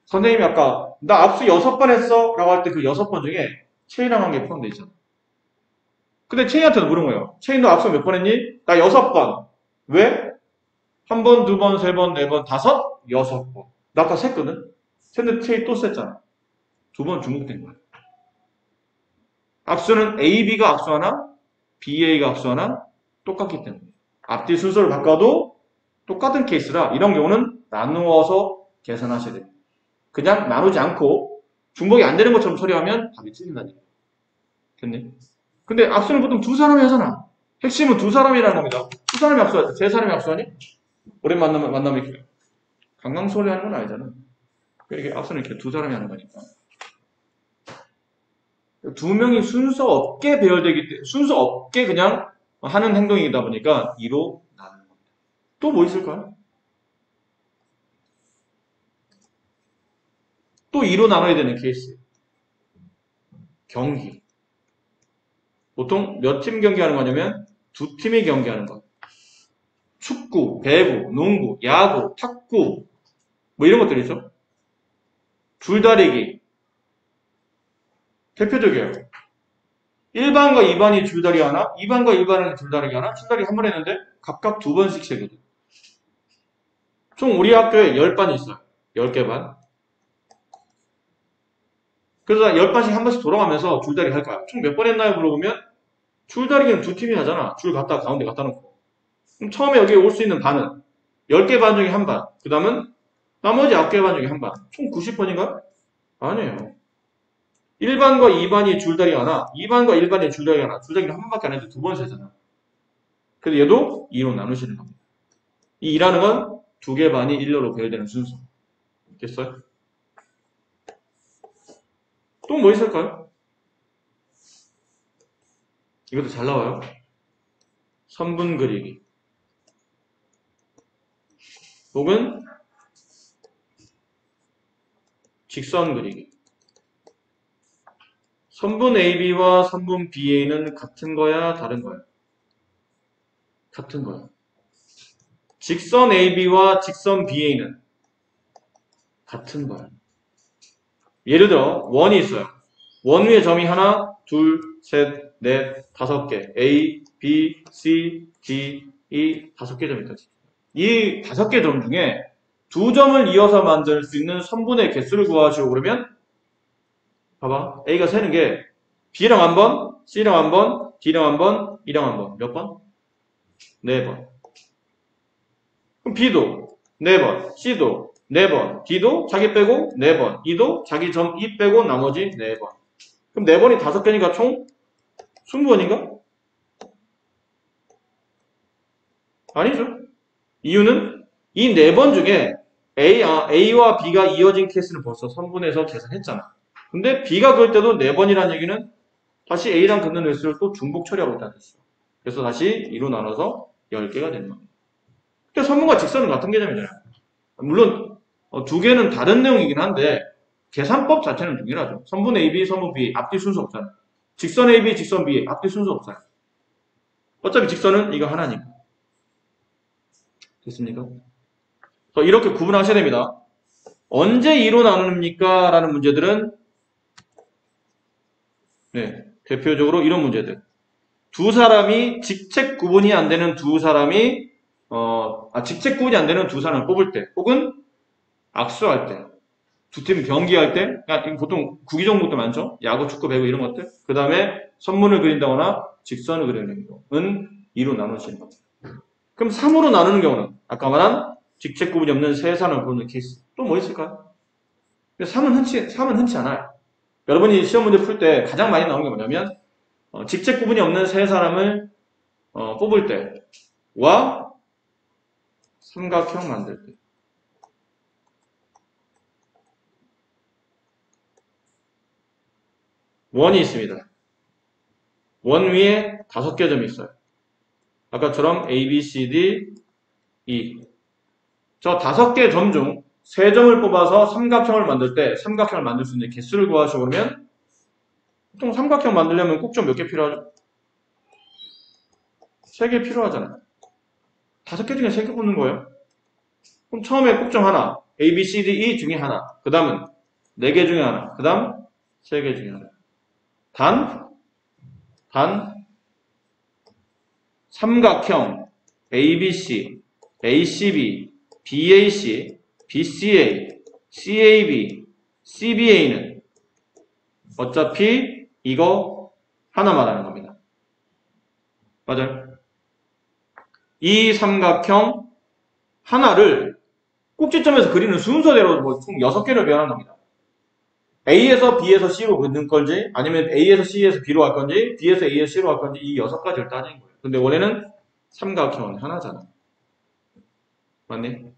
선생님이 아까 나 압수 6번 했어 라고 할 때 그 6번 중에 체인이랑 한 게 포함되어 있잖아. 근데 체인한테도 물은 거예요. 체인도 압수 몇 번 했니? 나 6번. 왜? 한 번, 두 번, 세 번, 네 번, 다섯, 6번. 나 아까 셌거든? 셌는데 체인 또 셌잖아. 두 번 중복된 거야. 압수는 A, B가 압수하나 B, A가 압수하나 똑같기 때문에 앞뒤 순서를 바꿔도 똑같은 케이스라 이런 경우는 나누어서 계산하셔야 됩니다. 그냥 나누지 않고 중복이 안 되는 것처럼 처리하면 답이 틀린다니까. 됐니? 근데 악수는 보통 두 사람이 하잖아. 핵심은 두 사람이라는 겁니다. 두 사람이 악수하지. 세 사람이 악수하니? 오랜 만나면 이렇게 강강소리 하는 건 아니잖아. 이렇게 악수는 이렇게 두 사람이 하는 거니까. 두 명이 순서 없게 배열되기 때문에, 순서 없게 그냥 하는 행동이다 보니까 2로 나누는 겁니다. 또 뭐 있을까요? 또 2로 나눠야 되는 케이스. 경기. 보통 몇 팀 경기하는 거냐면 두 팀이 경기하는 거. 축구, 배구, 농구, 야구, 탁구 뭐 이런 것들 있죠. 줄다리기. 대표적이에요. 1반과 2반이 줄다리 하나, 2반과 1반은 줄다리기 하나, 줄다리기 한 번 했는데 각각 두 번씩 세거든. 총 우리 학교에 10반이 있어요. 10개 반. 그래서 10반씩 한 번씩 돌아가면서 줄다리기 할 거야. 총 몇 번 했나요? 물어보면 줄다리기는 두 팀이 하잖아. 줄 갖다 가운데 갖다 놓고. 그럼 처음에 여기 올 수 있는 반은 10개 반 중에 한 반. 그 다음은 나머지 9개 반 중에 한 반. 총 90번인가? 아니에요. 1반과 2반이 줄다리 하나, 2반과 1반이 줄다리 하나. 줄다리는 한 번밖에 안 했는데 두 번 세잖아. 그래서 얘도 2로 나누시는 겁니다. 이 2라는 건 두 개 반이 1로로 배열되는 순서. 됐어요? 또 뭐 있을까요? 이것도 잘 나와요. 선분 그리기. 혹은 직선 그리기. 선분 AB와 선분 BA는 같은 거야, 다른 거야? 같은 거야. 직선 AB와 직선 BA는 같은 거야. 예를 들어 원이 있어요. 원 위에 점이 하나, 둘, 셋, 넷, 5개. A, B, C, D, E 5개 점이 있다. 이 5개 점 중에 두 점을 이어서 만들 수 있는 선분의 개수를 구하시오. 그러면 봐봐. A가 세는 게 B랑 한 번, C랑 한 번, D랑 한 번, E랑 한 번. 몇 번? 4번. 그럼 B도 4번, C도 4번, D도 자기 빼고 4번, E도 자기 점 E 빼고 나머지 4번. 그럼 4번이 5개니까 총 20번인가? 아니죠. 이유는 이 4번 중에 A와 B가 이어진 케이스는 벌써 선분해서 계산했잖아. 근데 B가 그을 때도 4번이라는 얘기는 다시 A랑 긋는 횟수를 또 중복 처리하고 있다는 뜻이죠. 그래서 다시 2로 나눠서 10개가 되는 겁니다. 근데 선분과 직선은 같은 개념이잖아요. 물론 두 개는 다른 내용이긴 한데 계산법 자체는 동일하죠. 선분 AB, 선분 B, 앞뒤 순서 없잖아요. 직선 AB, 직선 B, 앞뒤 순서 없어요. 어차피 직선은 이거 하나니까. 됐습니까? 이렇게 구분하셔야 됩니다. 언제 2로 나눕니까? 라는 문제들은 대표적으로 이런 문제들. 두 사람이 직책 구분이 안 되는 두 사람이 직책 구분이 안 되는 두 사람을 뽑을 때 혹은 악수할 때 두 팀 경기할 때, 그러니까 보통 구기 종목도 많죠? 야구, 축구, 배구 이런 것들. 그 다음에 선문을 그린다거나 직선을 그리는 경우는 2로 나누시는 겁니다. 그럼 3으로 나누는 경우는 아까 말한 직책 구분이 없는 세산을 보는 케이스. 또 뭐 있을까요? 3은 흔치 않아요. 여러분이 시험 문제 풀 때 가장 많이 나오는 게 뭐냐면 직책 구분이 없는 세 사람을 뽑을 때와 삼각형 만들 때. 원이 있습니다. 원 위에 5개 점이 있어요. 아까처럼 A, B, C, D, E. 저 5개 점 중 3점을 뽑아서 삼각형을 만들 때 삼각형을 만들 수 있는 개수를 구하시고 그러면 보통 삼각형 만들려면 꼭점 몇 개 필요하죠? 3개 필요하잖아요. 5개 중에 3개 뽑는 거예요. 그럼 처음에 꼭점 하나, A, B, C, D, E 중에 하나. 그 다음은 4개 중에 하나. 그 다음 3개 중에 하나. 단 삼각형 ABC, ACB, BAC, BCA, CAB, CBA는 어차피 이거 하나 말하는 겁니다. 맞아요? 이 삼각형 하나를 꼭지점에서 그리는 순서대로 총 6개를 배워하는 겁니다. A에서 B에서 C로 그리는 건지 아니면 A에서 C에서 B로 갈 건지 B에서 A에서 C로 갈 건지 이 6가지를 따지는 거예요. 근데 원래는 삼각형은 하나잖아. 맞니?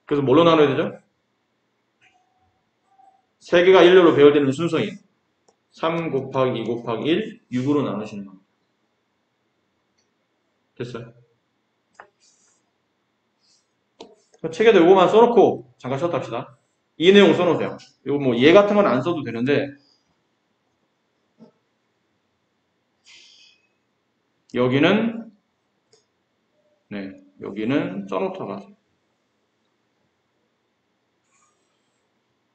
그래서 뭘로 나눠야 되죠? 3개가 일렬로 배열되는 순서인 3 곱하기 2 곱하기 1, 6으로 나누시는 겁니다. 됐어요? 책에도 이거만 써놓고 잠깐 쉬었다 합시다. 이 내용 써놓으세요. 이거 뭐 얘 같은 건 안 써도 되는데 여기는 여기는 써놓다가 하세요.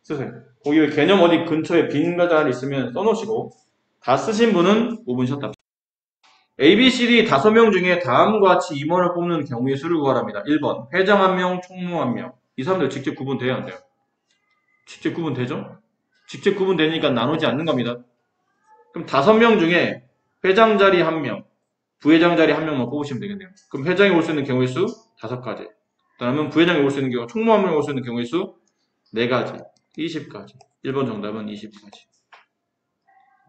쓰세요. 거기 왜 개념 어디 근처에 빈 자리 있으면 써놓으시고 다 쓰신 분은 5분 쉬었다 합시다. A, B, C, D 5명 중에 다음과 같이 임원을 뽑는 경우의 수를 구하랍니다. 1번 회장 1명, 총무 1명. 이 사람들 직접 구분돼야 안 돼요? 직접 구분되죠? 직접 구분되니까 나누지 않는 겁니다. 그럼 5명 중에 회장 자리 1명, 부회장 자리 1명만 뽑으시면 되겠네요. 그럼 회장이 올 수 있는 경우의 수 5가지. 그다음은 부회장이 올 수 있는 경우, 총무 1명이 올 수 있는 경우의 수 4가지, 20가지. 1번 정답은 20가지.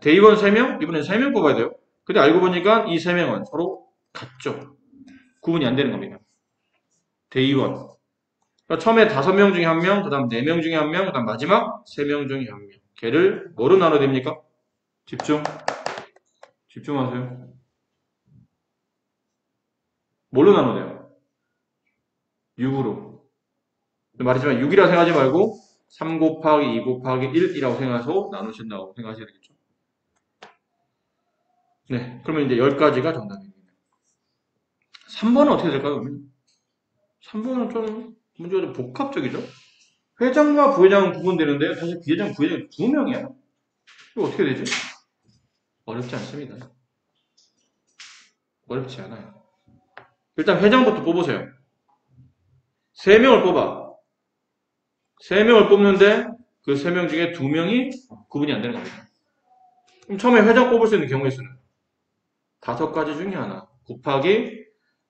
대의원 3명? 이번엔 3명 뽑아야 돼요. 근데 알고 보니까 이 3명은 서로 같죠. 구분이 안 되는 겁니다. 대의원. 그러니까 처음에 5명 중에 1명, 그 다음 4명 중에 1명, 그 다음 마지막 3명 중에 1명. 걔를 뭐로 나눠야 됩니까? 집중하세요. 뭘로 나눠야 돼요? 6으로. 말했지만 6이라고 생각하지 말고 3 곱하기 2 곱하기 1이라고 생각해서 나누신다고 생각하셔야 되겠죠. 네, 그러면 이제 10가지가 정답입니다. 3번은 어떻게 될까요, 그러면? 3번은 좀 문제가 좀 복합적이죠? 회장과 부회장은 구분되는데 사실 부회장, 부회장이 2명이야. 이거 어떻게 되지? 어렵지 않습니다. 어렵지 않아요. 일단 회장부터 뽑으세요. 3명을 뽑아. 3명을 뽑는데 그 3명 중에 2명이 구분이 안 되는 겁니다. 그럼 처음에 회장 뽑을 수 있는 경우의 수는 5가지 중에 하나 곱하기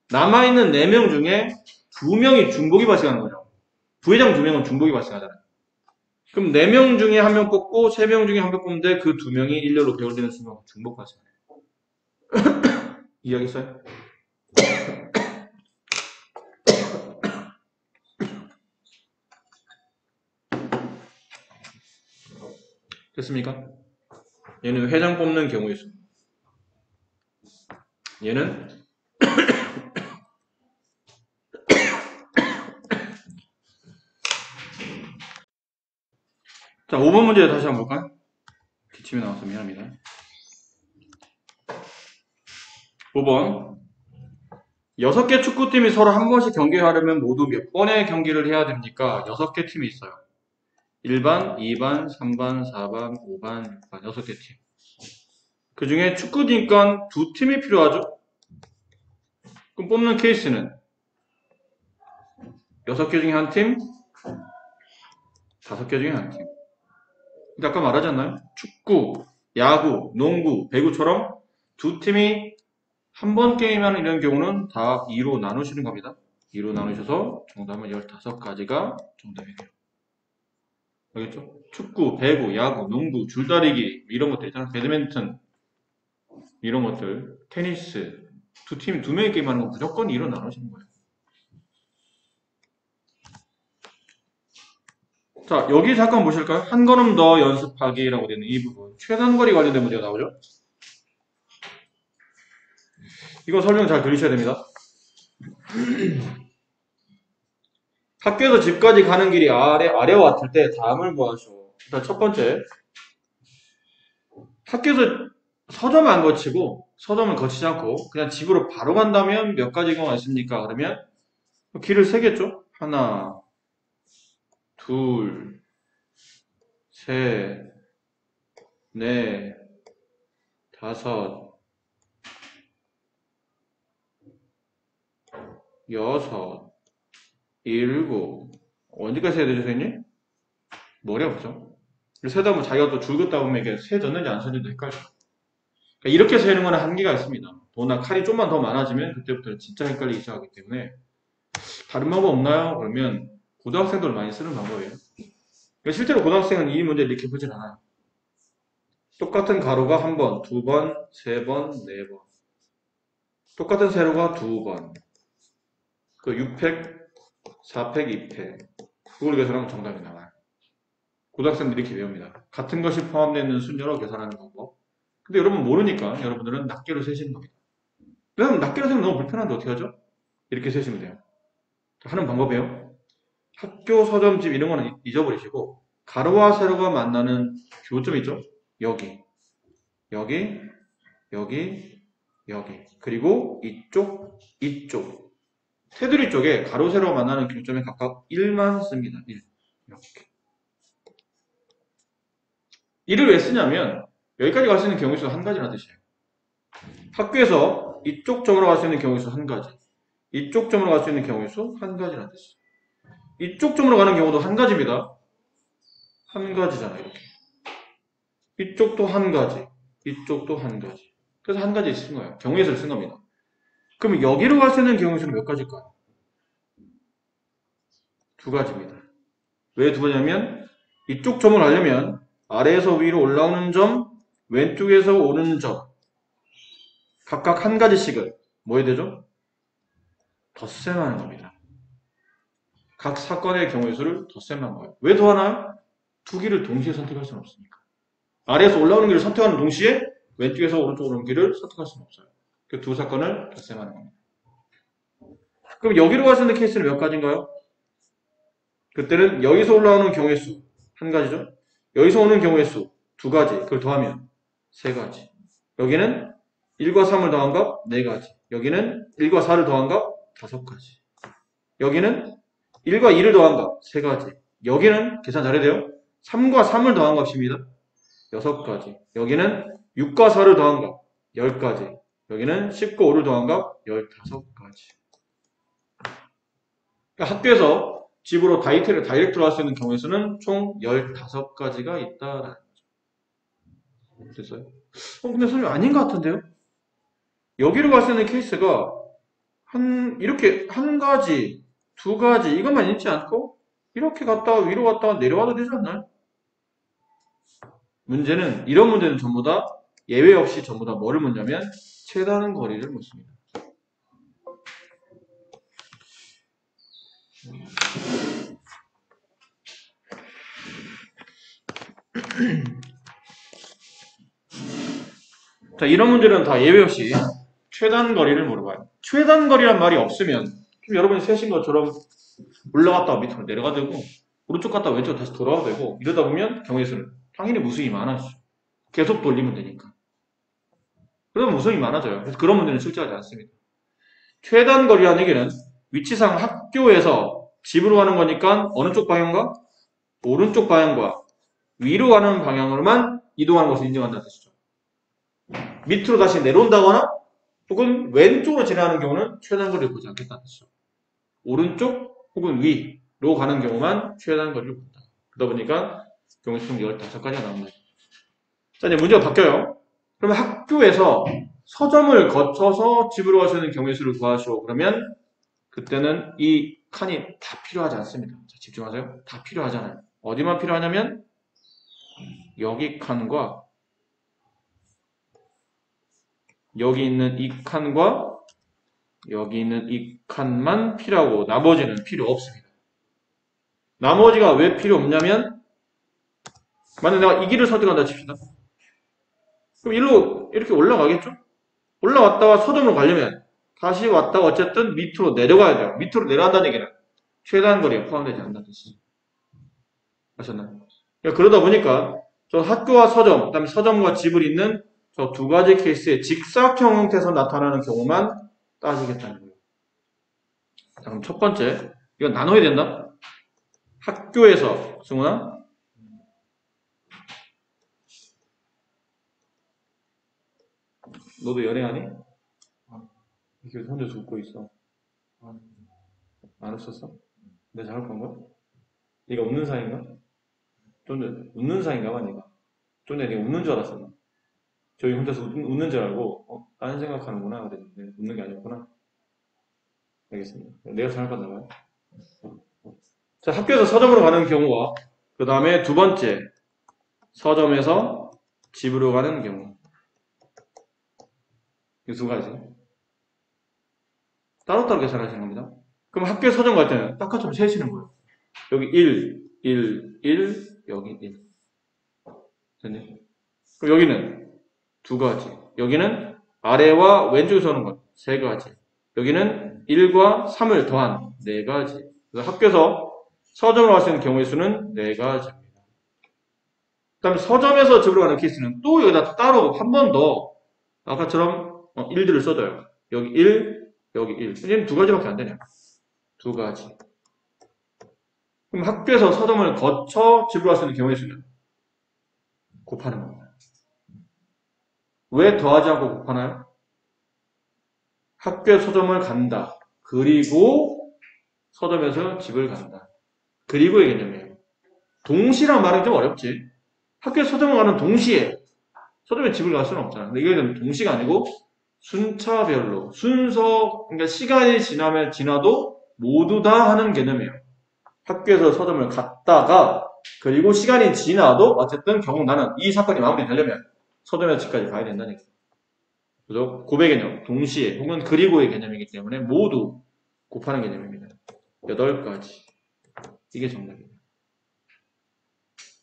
남아있는 4명 중에 2명이 중복이 발생하는 거죠. 부회장 2명은 중복이 발생하잖아요. 그럼 4명 중에 1명 뽑고 3명 중에 1명 뽑는데 그 2명이 일렬로 배열되는 순간 중복 발생해요. 이해하겠어요? 됐습니까? 얘는 회장 뽑는 경우의 수. 얘는 자, 5번 문제 다시 한번 볼까요? 기침이 나와서 미안합니다. 5번 6개 축구팀이 서로 한 번씩 경기하려면 모두 몇 번의 경기를 해야 됩니까? 6개 팀이 있어요. 1반, 2반, 3반, 4반, 5반, 6반 6개 팀. 그 중에 축구니까 2팀이 필요하죠? 그럼 뽑는 케이스는 6개 중에 한 팀, 5개 중에 한 팀. 근데 아까 말하지 않나요? 축구, 야구, 농구, 배구처럼 두 팀이 한 번 게임하는 이런 경우는 다 2로 나누시는 겁니다. 2로 나누셔서 정답은 15가지가 정답이 돼요. 알겠죠? 축구, 배구, 야구, 농구, 줄다리기 이런 것들 있잖아. 배드민턴 이런 것들, 테니스 두 팀, 두 명이 게임하는 건 무조건 2로 나누시는 거예요. 자, 여기 잠깐 보실까요? 한 걸음 더 연습하기라고 되는 이 부분. 최단거리 관련된 문제가 나오죠? 이거 설명 잘 들으셔야 됩니다. 학교에서 집까지 가는 길이 아래와 같을 때 다음을 구하시오. 일단 첫 번째, 학교에서 서점 안 거치고 서점을 거치지 않고 그냥 집으로 바로 간다면 몇 가지 경우가 있습니까? 그러면 길을 세겠죠? 하나, 둘, 셋, 넷, 다섯, 여섯, 일곱. 언제까지 세야 되죠, 선생님? 머리 아프죠? 세다 보면 자기가 또 줄 긋다 보면 이게 세졌는지 안 세졌는지 헷갈려요. 그러니까 이렇게 세는 거는 한계가 있습니다. 더나 칼이 좀만 더 많아지면 그때부터는 진짜 헷갈리기 시작하기 때문에 다른 방법 없나요? 그러면 고등학생들 많이 쓰는 방법이에요. 그러니까 실제로 고등학생은 이 문제를 이렇게 보진 않아요. 똑같은 가로가 한 번, 두 번, 세 번, 네 번. 똑같은 세로가 두 번. 그 6팩, 4팩, 2팩. 그걸 계산하면 정답이 나와요. 고등학생들이 이렇게 배웁니다. 같은 것이 포함되어 있는 순서로 계산하는 방법. 근데 여러분 모르니까 여러분들은 낱개로 세시는 겁니다. 그럼 낱개로 세면 너무 불편한데 어떻게 하죠? 이렇게 세시면 돼요. 하는 방법이에요. 학교, 서점, 집 이런 거는 잊어버리시고 가로와 세로가 만나는 교점 있죠? 여기, 여기, 여기, 여기. 그리고 이쪽, 이쪽. 테두리 쪽에 가로, 세로가 만나는 교점에 각각 1만 씁니다. 1. 이렇게. 1을 왜 쓰냐면 여기까지 갈 수 있는 경우의 수 한 가지라는 뜻이에요. 학교에서 이쪽 점으로 갈 수 있는 경우의 수 한 가지. 이쪽 점으로 갈 수 있는 경우의 수 한 가지라는 뜻이에요. 이쪽 점으로 가는 경우도 한 가지입니다. 한 가지잖아요. 이렇게. 이쪽도 한 가지. 이쪽도 한 가지. 그래서 한 가지 쓴 거예요. 경우의 수를 쓴 겁니다. 그럼 여기로 갈 수 있는 경우의 수는 몇 가지일까요? 두 가지입니다. 왜 두 가지냐면 이쪽 점을 가려면 아래에서 위로 올라오는 점, 왼쪽에서 오는 점 각각 한 가지씩을 뭐 해야 되죠? 덧셈하는 겁니다. 각 사건의 경우의 수를 덧셈한 거예요. 왜 더하나요? 두 길을 동시에 선택할 수는 없으니까. 아래에서 올라오는 길을 선택하는 동시에 왼쪽에서 오른쪽으로 오는 길을 선택할 수는 없어요. 그 두 사건을 덧셈하는 겁니다. 그럼 여기로 갈 수 있는 케이스는 몇 가지인가요? 그때는 여기서 올라오는 경우의 수 한 가지죠. 여기서 오는 경우의 수 두 가지. 그걸 더하면 세 가지. 여기는 1과 3을 더한 값 4가지. 여기는 1과 4를 더한 값 5가지. 여기는 1과 2를 더한 값 3가지. 여기는 계산 잘해야 돼요. 3과 3을 더한 값입니다. 6가지. 여기는 6과 4를 더한 값 10가지. 여기는 10과 5를 더한 값 15가지. 그러니까 학교에서 집으로 다이렉트로 할 수 있는 경우의 수는 총 15가지가 있다라는 거죠. 됐어요? 근데 선생님 아닌 것 같은데요? 여기로 갈 수 있는 케이스가 이렇게 한 가지, 두 가지 이것만 있지 않고 이렇게 갔다가 위로 갔다가 내려와도 되지 않나요? 이런 문제는 전부 다 예외 없이 전부 다 뭐를 묻냐면 최다는 거리를 묻습니다. 자, 이런 문제는 다 예외 없이 최단 거리를 물어봐요. 최단 거리란 말이 없으면 좀 여러분이 세신 것처럼 올라갔다가 밑으로 내려가도 되고 오른쪽 갔다가 왼쪽 다시 돌아와도 되고 이러다 보면 경우의 수는 당연히 무수히 많아지죠. 계속 돌리면 되니까. 그러면 무수히 많아져요. 그래서 그런 문제는 출제하지 않습니다. 최단 거리라는 얘기는 위치상 학교에서 집으로 가는 거니까 어느 쪽 방향과 오른쪽 방향과 위로 가는 방향으로만 이동하는 것을 인정한다는 뜻이죠. 밑으로 다시 내려온다거나 혹은 왼쪽으로 지나가는 경우는 최단 거리를 보지 않겠다는 뜻이죠. 오른쪽 혹은 위로 가는 경우만 최단 거리를 본다. 그러다 보니까 경우수는 15가지가 나옵니다. 자, 이제 문제가 바뀌어요. 그러면 학교에서 서점을 거쳐서 집으로 가시는 경우의 수를 구하시오. 그러면 그때는 이 칸이 다 필요하지 않습니다. 자, 집중하세요. 다 필요하잖아요. 어디만 필요하냐면 여기 칸과 여기 있는 이 칸과 여기 있는 이 칸만 필요하고 나머지는 필요 없습니다. 나머지가 왜 필요 없냐면 만약 내가 이 길을 선택한다 칩시다. 그럼 일로 이렇게 올라가겠죠? 올라왔다가 서점으로 가려면 다시 왔다가 어쨌든 밑으로 내려가야 돼요. 밑으로 내려간다는 얘기는 최단 거리에 포함되지 않는다는 뜻이죠. 아셨나요? 그러다 보니까 저 학교와 서점, 그다음에 서점과 집을 잇는 저 두 가지 케이스의 직사각형 형태에서 나타나는 경우만 따지겠다는 거예요. 자, 그럼 첫 번째, 이건 나눠야 된다. 학교에서, 승훈아, 너도 연애하니? 이렇게 혼자서 웃고 있어. 안 웃었어? 내가 잘못 본 거야? 네가 웃는 사이인가? 좀 전에 웃는 사이인가 봐, 네가. 좀 전에 네가 웃는 줄 알았어. 저희 혼자서 웃는 줄 알고, 다른 생각하는구나 그랬는데 웃는 게 아니었구나. 알겠습니다. 내가 잘못 봤나 봐요. 자, 학교에서 서점으로 가는 경우와 그 다음에 두 번째, 서점에서 집으로 가는 경우. 이 두 가지. 따로따로 계산하시는 겁니다. 그럼 학교에 서점 갈 때는 똑같이 세시는 거예요. 여기 1, 1, 1, 여기 1. 됐네. 그럼 여기는 두 가지. 여기는 아래와 왼쪽에서 오는 것, 세 가지. 여기는 1과 3을 더한 네 가지. 그래서 학교에서 서점으로 갈 수 있는 경우의 수는 네 가지입니다. 그 다음에 서점에서 집으로 가는 케이스는 또 여기다 따로 한 번 더 아까처럼 1들을 써줘요. 여기 1, 여기 1. 얘는 두 가지밖에 안 되냐. 두 가지. 그럼 학교에서 서점을 거쳐 집으로 갈 수 있는 경우의 수는 곱하는 겁니다. 왜 더하지 않고 곱하나요? 학교에 서점을 간다. 그리고 서점에서 집을 간다. 그리고의 개념이에요. 동시란 말은 좀 어렵지. 학교에 서점을 가는 동시에 서점에 집을 갈 수는 없잖아. 근데 이게 동시가 아니고 순차별로 순서, 그러니까 시간이 지나면 지나도 모두 다 하는 개념이에요. 학교에서 서점을 갔다가 그리고 시간이 지나도 어쨌든 결국 나는 이 사건이 마무리되려면 서점에서 집까지 가야 된다는 얘기죠. 그죠? 곱의 개념, 동시에 혹은 그리고의 개념이기 때문에 모두 곱하는 개념입니다. 8가지. 이게 정답입니다.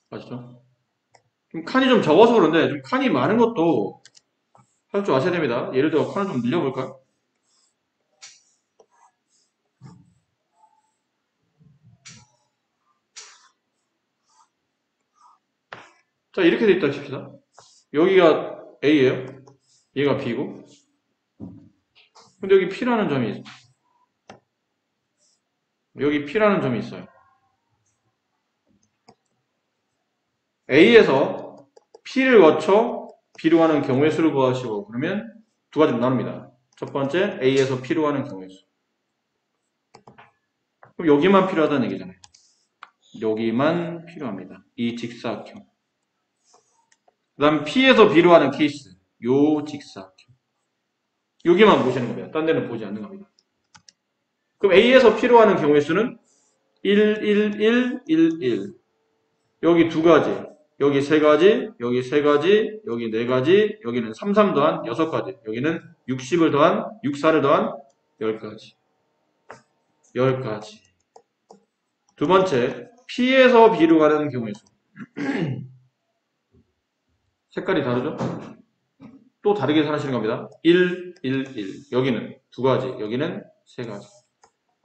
맞죠? 좀 칸이 좀 적어서 그런데 좀 칸이 많은 것도 할 줄 아셔야 됩니다. 예를 들어 칸을 좀 늘려볼까요? 자, 이렇게 돼 있다 칩시다. 여기가 A예요. 얘가 B고. 근데 여기 P라는 점이 있어요. 여기 P라는 점이 있어요. A에서 P를 거쳐 B로 가는 경우의 수를 구하시고 그러면 두 가지로 나눕니다. 첫 번째 A에서 P로 가는 경우의 수. 그럼 여기만 필요하다는 얘기잖아요. 여기만 필요합니다. 이 직사각형. 그 다음 P에서 B로 가는 케이스. 요 직사각형. 여기만 보시는 겁니다. 딴 데는 보지 않는 겁니다. 그럼 A에서 P로 가는 경우의 수는 1, 1, 1, 1, 1. 여기 두 가지. 여기 세 가지, 여기 세 가지, 여기 네 가지, 여기는 3, 3 더한 6가지, 여기는 60을 더한 6, 4를 더한 10가지. 10가지. 두 번째, P에서 B로 가는 경우의 수. 색깔이 다르죠? 또 다르게 계산하시는 겁니다. 1, 1, 1. 여기는 두 가지, 여기는 세 가지.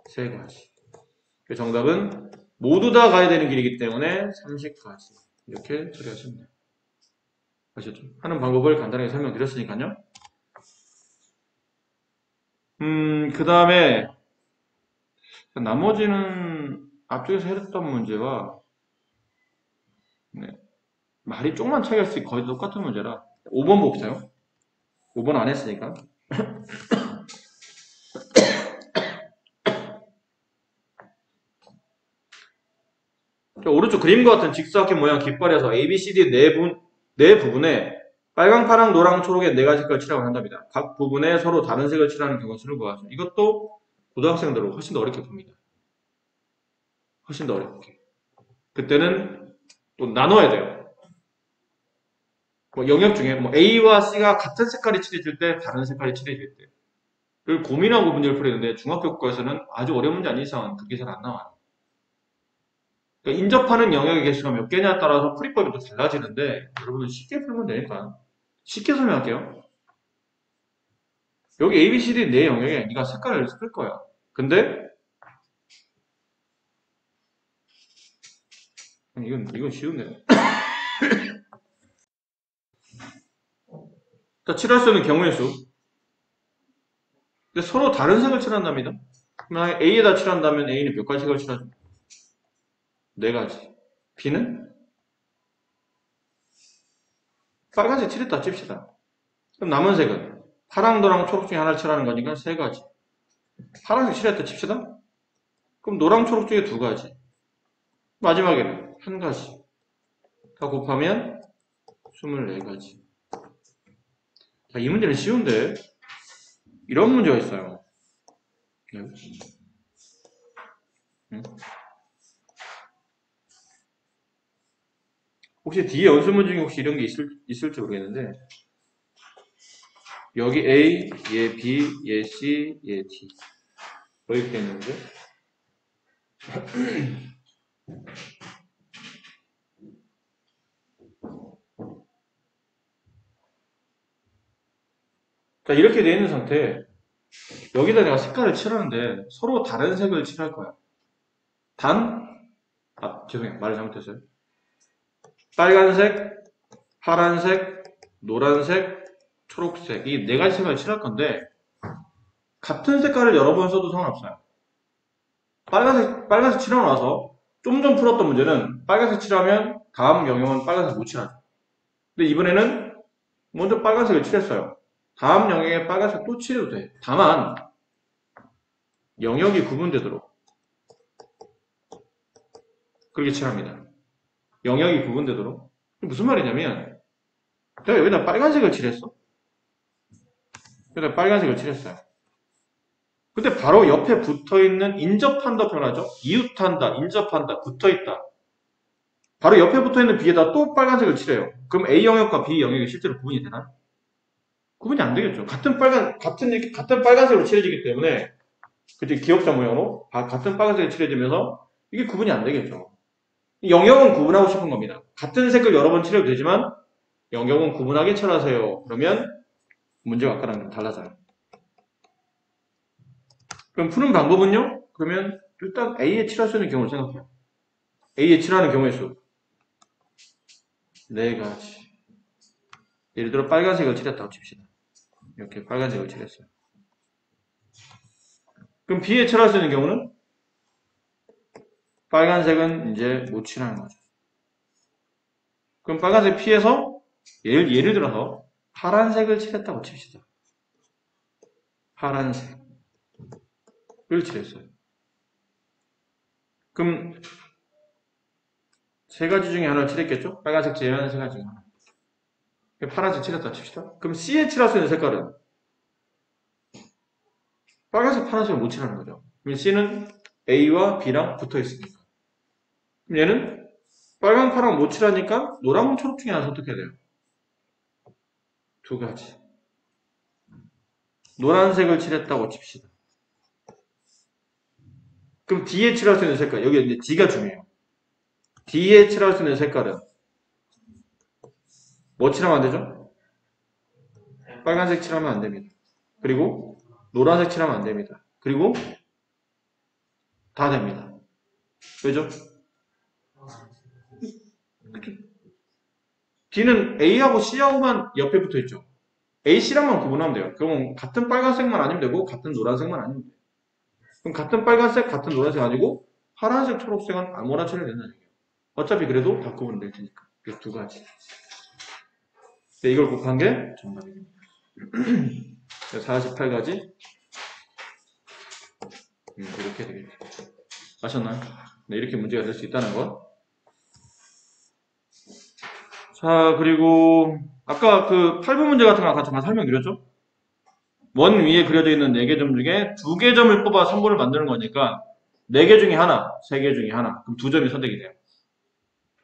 세 가지. 그 정답은 모두 다 가야 되는 길이기 때문에 30가지. 이렇게 처리하시면 돼요. 아셨죠? 하는 방법을 간단하게 설명드렸으니까요. 그 다음에 나머지는 앞쪽에서 해줬던 문제와 네, 말이 조금만 차이가 있을 거의 똑같은 문제라 5번 봅시다요. 5번 안 했으니까. 오른쪽 그림과 같은 직사각형 모양 깃발에서 A, B, C, D 네 부분에 빨강, 파랑, 노랑, 초록의 네 가지 색깔을 칠하고 한답니다. 각 부분에 서로 다른 색을 칠하는 경우 수를 구하죠. 이것도 고등학생들은 훨씬 더 어렵게 봅니다. 훨씬 더 어렵게. 그때는 또 나눠야 돼요. 뭐 영역 중에 뭐 A와 C가 같은 색깔이 칠해질 때, 다른 색깔이 칠해질 때. 를 고민하고 문제를 풀이했는데 중학교 과에서는 아주 어려운 문제 아닌 이상은 그게 잘 안 나와요. 그러니까 인접하는 영역의 개수가 몇 개냐에 따라서 풀이법이 또 달라지는데 여러분들 쉽게 풀면 되니까 쉽게 설명할게요. 여기 A, B, C, D 네 영역에 네가 색깔을 쓸 거야. 근데 이건 쉬운데요. 자, 칠할 수 있는 경우의 수. 근데 서로 다른 색을 칠한답니다. 그러면 A에다 칠한다면 A는 몇 가지 색을 칠하죠? 네 가지. B는 빨간색 칠했다 칩시다. 그럼 남은 색은 파랑, 노랑, 초록 중에 하나를 칠하는 거니까 세 가지. 파란색 칠했다 칩시다. 그럼 노랑, 초록 중에 두 가지. 마지막에는 한 가지. 다 곱하면 24가지. 자, 이 문제는 쉬운데 이런 문제가 있어요. 응? 혹시 뒤에 연습문 중에 혹시 이런 게 있을지 모르겠는데 여기 A, 얘 B, 얘 C, 얘 D 뭐 이렇게 있는데 자, 이렇게 되어 있는 상태에 여기다 내가 색깔을 칠하는데 서로 다른 색을 칠할 거야. 죄송해요. 말을 잘못했어요. 빨간색, 파란색, 노란색, 초록색 이 네 가지 색을 칠할 건데 같은 색깔을 여러 번 써도 상관없어요. 빨간색 칠하고 나서 좀 전 풀었던 문제는 빨간색 칠하면 다음 영역은 빨간색 못 칠하죠. 근데 이번에는 먼저 빨간색을 칠했어요. 다음 영역에 빨간색 또 칠해도 돼. 다만 영역이 구분되도록 그렇게 칠합니다. 영역이 구분되도록. 무슨 말이냐면 내가 여기다 빨간색을 칠했어. 여기다 빨간색을 칠했어요. 근데 바로 옆에 붙어있는 인접한다 표현하죠. 이웃한다, 인접한다, 붙어있다. 바로 옆에 붙어있는 B에다 또 빨간색을 칠해요. 그럼 A 영역과 B 영역이 실제로 구분이 되나요? 구분이 안 되겠죠. 같은 빨간색으로 칠해지기 때문에, 그치, 기억자 모양으로, 같은 빨간색이 칠해지면서, 이게 구분이 안 되겠죠. 영역은 구분하고 싶은 겁니다. 같은 색을 여러 번 칠해도 되지만, 영역은 구분하게 칠하세요. 그러면, 문제가 아까랑 좀 달라져요. 그럼 푸는 방법은요? 그러면, 일단 A에 칠할 수 있는 경우를 생각해요. A에 칠하는 경우의 수. 네 가지. 예를 들어 빨간색을 칠했다고 칩시다. 이렇게 빨간색을 칠했어요. 그럼 B에 칠할 수 있는 경우는 빨간색은 이제 못 칠하는 거죠. 그럼 빨간색 피해서 예를 들어서 파란색을 칠했다고 칩시다. 파란색을 칠했어요. 그럼 세 가지 중에 하나를 칠했겠죠? 빨간색 제외하는 세 가지 중에 하나. 파란색 칠했다고 칩시다. 그럼 C에 칠할 수 있는 색깔은 빨간색, 파란색을 못 칠하는 거죠. 그럼 C는 A와 B랑 붙어 있으니까. 그럼 얘는 빨강, 파랑 못 칠하니까 노랑, 초록 중에 하나 선택해야 돼요. 두 가지. 노란색을 칠했다고 칩시다. 그럼 D에 칠할 수 있는 색깔, 여기 이제 D가 중요해요. D에 칠할 수 있는 색깔은 뭐 칠하면 안 되죠? 빨간색 칠하면 안 됩니다. 그리고 노란색 칠하면 안 됩니다. 그리고 다 됩니다. 왜죠? D는 A하고 C하고만 옆에 붙어 있죠. A, C랑만 구분하면 돼요. 그럼 같은 빨간색만 아니면 되고 같은 노란색만 아니면 돼요. 그럼 같은 빨간색, 같은 노란색 아니고 파란색, 초록색은 아무나 칠해야 된다는 얘기예요. 어차피 그래도 다 구분될 테니까. 그 두 가지. 네, 이걸 곱한 게 정답입니다. 48가지 이렇게 되겠죠. 아셨나요? 네, 이렇게 문제가 될 수 있다는 거 자, 그리고 아까 그 8번 문제 같은 거 아까 잠깐 설명드렸죠? 원 위에 그려져 있는 4개 점 중에 2개 점을 뽑아 선분을 만드는 거니까 4개 중에 하나, 3개 중에 하나. 그럼 2점이 선택이 돼요.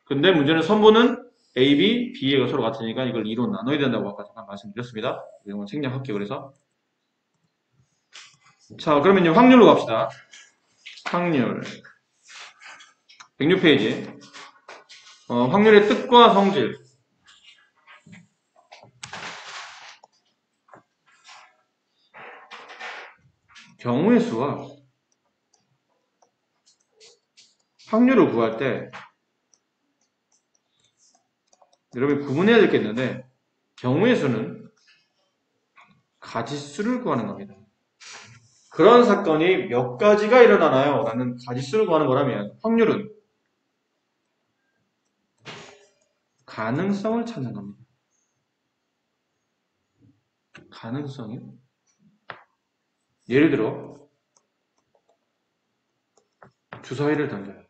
근데 문제는 선분은 A, B, B가 서로 같으니까 이걸 2로 나눠야 된다고 아까 잠깐 말씀드렸습니다. 이건 생략할게요. 그래서 자, 그러면 이제 확률로 갑시다. 확률 106페이지 확률의 뜻과 성질 경우의 수와 확률을 구할 때 여러분이 구분해야 될 게 있는데 경우의 수는 가지수를 구하는 겁니다. 그런 사건이 몇 가지가 일어나나요? 라는 가지수를 구하는 거라면 확률은 가능성을 찾는 겁니다. 가능성이요? 예를 들어 주사위를 던져요.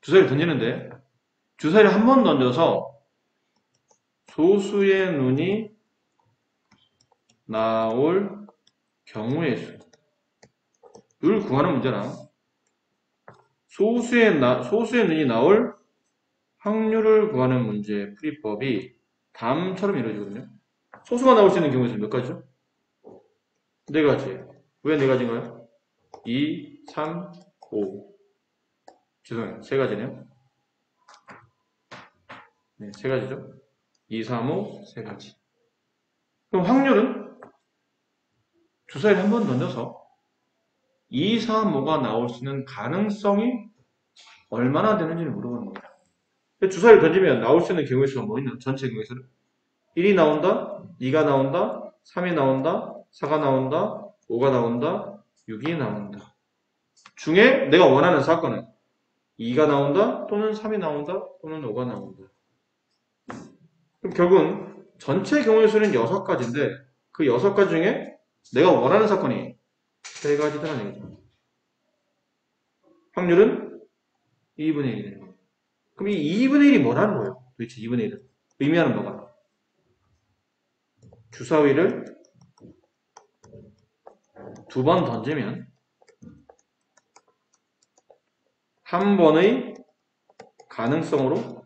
주사위를 던지는데 주사위를 한 번 던져서 소수의 눈이 나올 경우의 수를 구하는 문제랑 소수의 눈이 나올 확률을 구하는 문제의 풀이법이 다음처럼 이루어지거든요. 소수가 나올 수 있는 경우의 수는 몇 가지죠? 4가지. 왜 4가지인가요? 2, 3, 5. 죄송해요. 3가지네요. 네, 3가지죠. 2, 3, 5, 3가지. 그럼 확률은 주사위를 한 번 던져서 2, 3, 5가 나올 수 있는 가능성이 얼마나 되는지를 물어보는 겁니다. 주사위를 던지면 나올 수 있는 경우의 수가 뭐 있나? 전체 경우의 수는? 1이 나온다, 2가 나온다, 3이 나온다, 4가 나온다, 5가 나온다, 6이 나온다. 중에 내가 원하는 사건은 2가 나온다, 또는 3이 나온다, 또는 5가 나온다. 그럼 결국은 전체 경우의 수는 6가지인데 그 6가지 중에 내가 원하는 사건이 3가지다라는 얘기죠. 확률은 2분의 1이 되는 거예요. 그럼 이 2분의 1이 뭐라는 거예요? 도대체 2분의 1은? 의미하는 바가 주사위를 2번 던지면 한 번의 가능성으로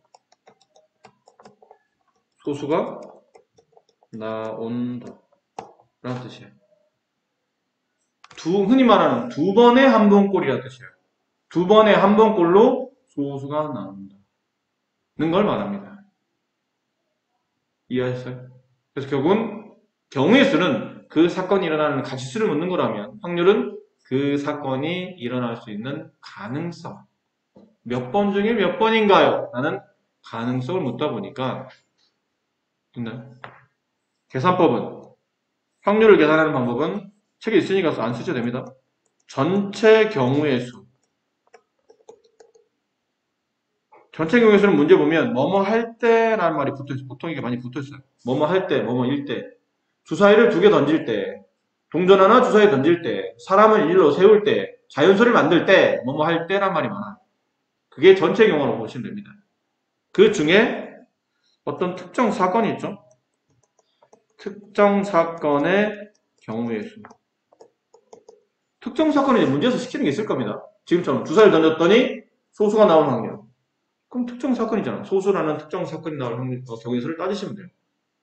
소수가 나온다 라는 뜻이에요. 흔히 말하는 2번의 한 번꼴이라는 뜻이에요. 2번의 한 번꼴로 소수가 나온다 는 걸 말합니다. 이해하셨어요? 그래서 결국은 경우의 수는 그 사건이 일어나는 가지수를 묻는 거라면 확률은 그 사건이 일어날 수 있는 가능성 몇 번 중에 몇 번인가요? 라는 가능성을 묻다 보니까 됐나요? 계산법은 확률을 계산하는 방법은 책에 있으니까 안 쓰셔도 됩니다. 전체 경우의 수 전체 경우의 수는 문제 보면 뭐뭐 할 때라는 말이 붙어있어요. 보통 이게 많이 붙어있어요. 뭐뭐 할 때, 뭐뭐일 때 주사위를 2개 던질 때 동전 하나 주사위 던질 때 사람을 일로 세울 때 자연수를 만들 때 뭐뭐 할 때란 말이 많아요. 그게 전체 경우로 보시면 됩니다. 그 중에 어떤 특정 사건이 있죠. 특정 사건의 경우의 수. 특정 사건을 이제 문제에서 시키는 게 있을 겁니다. 지금처럼 주사위를 던졌더니 소수가 나오는 확률. 그럼 특정 사건이잖아. 소수라는 특정 사건이 나올 확률, 경우의 수를 따지시면 돼요.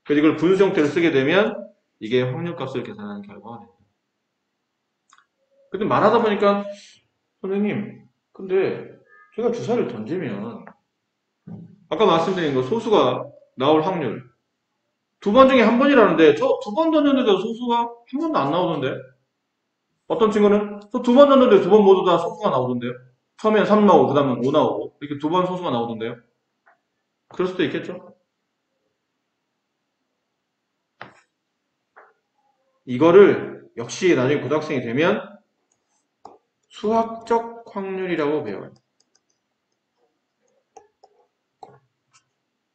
그래서 이걸 분수 형태로 쓰게 되면 이게 확률값을 계산하는 결과가 됩니다. 근데 말하다 보니까 선생님, 근데 제가 주사위를 던지면 아까 말씀드린 거 소수가 나올 확률 2번 중에 한 번이라는데 저 2번 던졌는데 소수가 한 번도 안 나오던데 어떤 친구는 저 2번 던졌는데 2번 모두 다 소수가 나오던데요. 처음엔 3 나오고 그 다음엔 5 나오고 이렇게 2번 소수가 나오던데요. 그럴 수도 있겠죠. 이거를 역시 나중에 고등학생이 되면 수학적 확률이라고 배워요.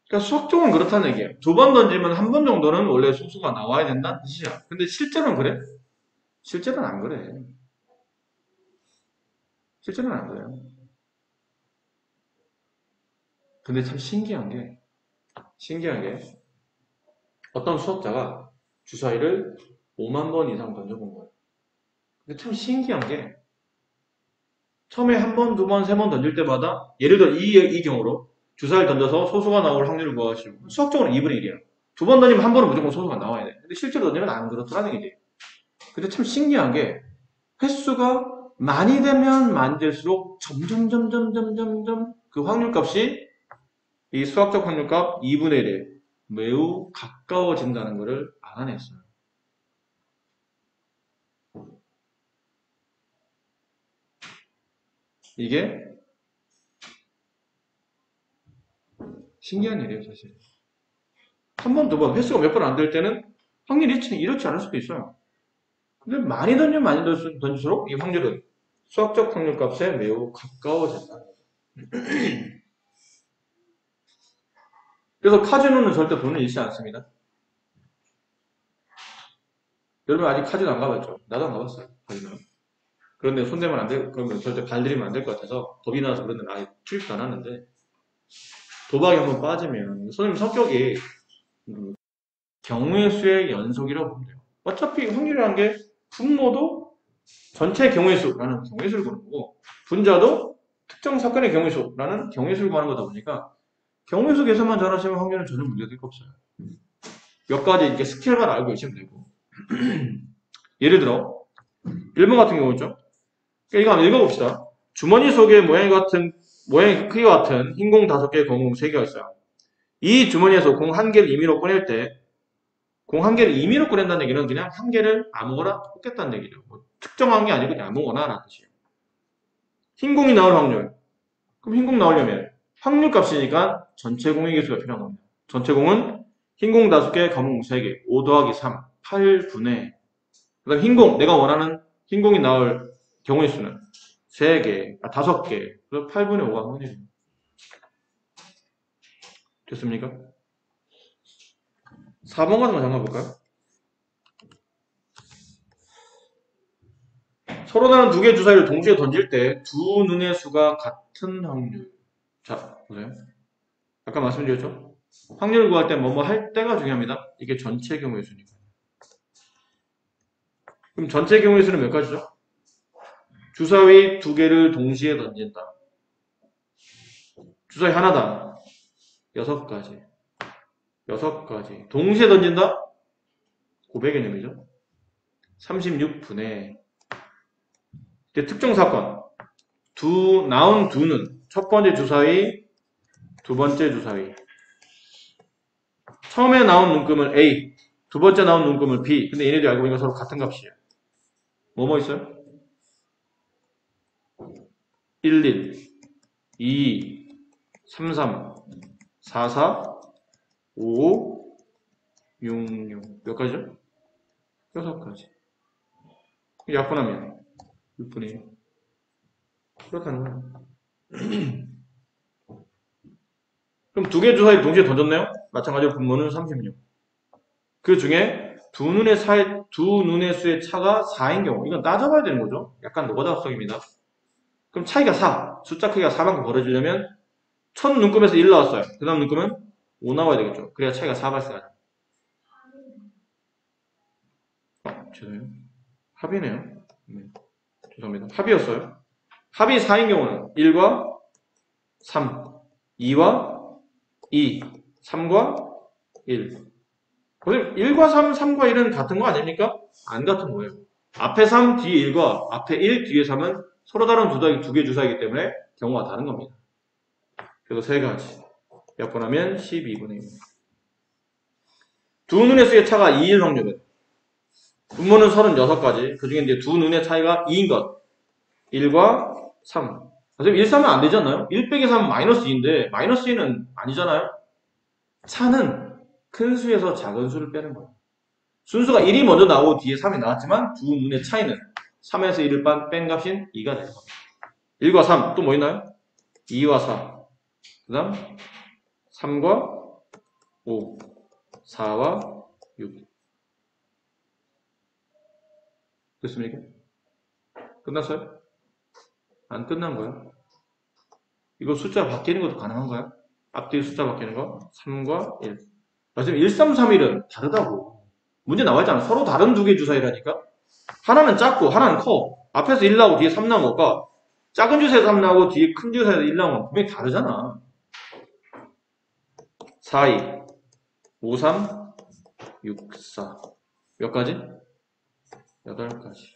그러니까 수학적으로는 그렇다는 얘기예요. 2번 던지면 한 번 정도는 원래 소수가 나와야 된다는 뜻이야. 근데 실제로는 그래? 실제로는 안 그래. 실제로는 안 그래요. 근데 참 신기한 게 어떤 수업자가 주사위를 5만 번 이상 던져본 거예요. 근데 참 신기한 게 처음에 한 번, 두 번, 세 번 던질 때마다 예를 들어 이 경우로 주사위를 던져서 소수가 나올 확률을 구하시고 수학적으로 2분의 1이에요. 두 번 던지면 한 번은 무조건 소수가 나와야 돼. 근데 실제로 던지면 안 그렇더라는 얘기지. 근데 참 신기한 게 횟수가 많이 되면 많이 될수록 점점 그 확률값이 이 수학적 확률값 2분의 1에 매우 가까워진다는 것을 알아냈어요. 이게 신기한 일이에요, 사실. 한 번, 두 번, 횟수가 몇 번 안 될 때는 확률이 이렇지 않을 수도 있어요. 근데 많이 던지면 많이 던질수록 이 확률은 수학적 확률값에 매우 가까워진다는 거죠. 그래서 카지노는 절대 돈을 잃지 않습니다. 여러분 아직 카지노 안 가봤죠? 나도 안 가봤어요, 카지노. 그런데 손대면 안 돼, 그러면 절대 발들이면 안 될 것 같아서 겁이 나서 그런데 아예 출입도 안 하는데 도박에 한번 빠지면 선생님 성격이 경우의 수의 연속이라고 보면 돼요. 어차피 확률이라는 게 분모도 전체 경우의 수라는 경우의 수를 보는 거고 분자도 특정 사건의 경우의 수라는 경우의 수를 구하는 거다 보니까 경우의 수 계산만 잘하시면 확률은 전혀 문제될 거 없어요. 몇 가지 이렇게 스케일만 알고 계시면 되고 예를 들어 1번 같은 경우죠. 그러니까 이거 한번 읽어봅시다. 주머니 속에 모양이 크기와 같은 흰 공 5개, 검은 공 3개가 있어요. 이 주머니에서 공 1개를 임의로 꺼낼 때 공 1개를 임의로 꺼낸다는 얘기는 그냥 1개를 아무거나 뽑겠다는 얘기죠. 뭐 특정한 게 아니고 그냥 아무거나 라는 뜻이에요. 흰 공이 나올 확률. 그럼 흰 공 나오려면 확률 값이니까 전체 공의 개수가 필요한 겁니다. 전체 공은 흰 공 5개, 검은 공 3개, 5 더하기 3, 8분의 그 다음 흰 공, 내가 원하는 흰 공이 나올 경우의 수는 3개, 5개, 그래서 8분의 5가 확률입니다. 됐습니까? 4번 같은 거 잠깐 볼까요? 서로 다른 두 개의 주사위를 동시에 던질 때 두 눈의 수가 같은 확률. 자, 보세요. 아까 말씀드렸죠? 확률을 구할 때 뭐뭐 할 때가 중요합니다. 이게 전체 경우의 수니까. 그럼 전체 경우의 수는 몇 가지죠? 주사위 2개를 동시에 던진다. 주사위 하나다. 6가지. 6가지. 동시에 던진다? 고배 개념이죠. 36분의 특정 사건. 나온 두는 첫 번째 주사위, 두 번째 주사위. 처음에 나온 눈금은 A, 두 번째 나온 눈금은 B. 근데 얘네들이 알고 보니까 서로 같은 값이에요. 뭐뭐 있어요? 11, 2, 33, 44, 55, 66. 몇 가지죠? 6가지. 약분하면 6분의 1. 그렇다는 거예요. 그럼 두 개 주사위를 동시에 던졌네요? 마찬가지로 분모는 36. 그 중에 두 눈의 수의 차가 4인 경우. 이건 따져봐야 되는 거죠. 약간 노가다 합성입니다. 그럼 차이가 4. 숫자 크기가 4만큼 벌어지려면 첫 눈금에서 1 나왔어요. 그 다음 눈금은 5 나와야 되겠죠. 그래야 차이가 4 발생하죠. 죄송해요. 합이네요. 네. 죄송합니다. 합이었어요. 합이 4인 경우는 1과 3, 2와 2, 3과 1. 선생님, 1과 3, 3과 1은 같은 거 아닙니까? 안 같은 거예요. 앞에 3, 뒤에 1과 앞에 1, 뒤에 3은 서로 다른 두 개 주사이기 때문에 경우가 다른 겁니다. 그래서 3가지. 약분하면 12분의 1. 두 눈의 수의 차가 2인 확률은 분모는 36가지. 그 중에 이제 두 눈의 차이가 2인 것. 1과 3. 선생님, 1, 3은 안 되지 않나요? 1 빼기 3은 마이너스 2인데 마이너스 2는 아니잖아요? 차는 큰 수에서 작은 수를 빼는 거예요. 순수가 1이 먼저 나오고 뒤에 3이 나왔지만 두 눈의 차이는 3에서 1을 뺀 값인 2가 되는 겁니다. 1과 3, 또 뭐 있나요? 2와 4, 그 다음 3과 5, 4와 6. 됐습니까? 끝났어요? 안 끝난 거예요? 이거 숫자가 바뀌는 것도 가능한가요? 앞뒤 숫자 바뀌는 거 3과 1. 지금 1, 3, 3, 1은 다르다고. 문제 나와 있잖아. 서로 다른 두 개의 주사위라니까. 하나는 작고 하나는 커. 앞에서 1 나오고 뒤에 3 나온 것과 작은 주사에서 3 나오고 뒤에 큰 주사에서 1 나온 건 분명히 다르잖아. 4, 2, 5, 3, 6, 4. 몇 가지? 8가지.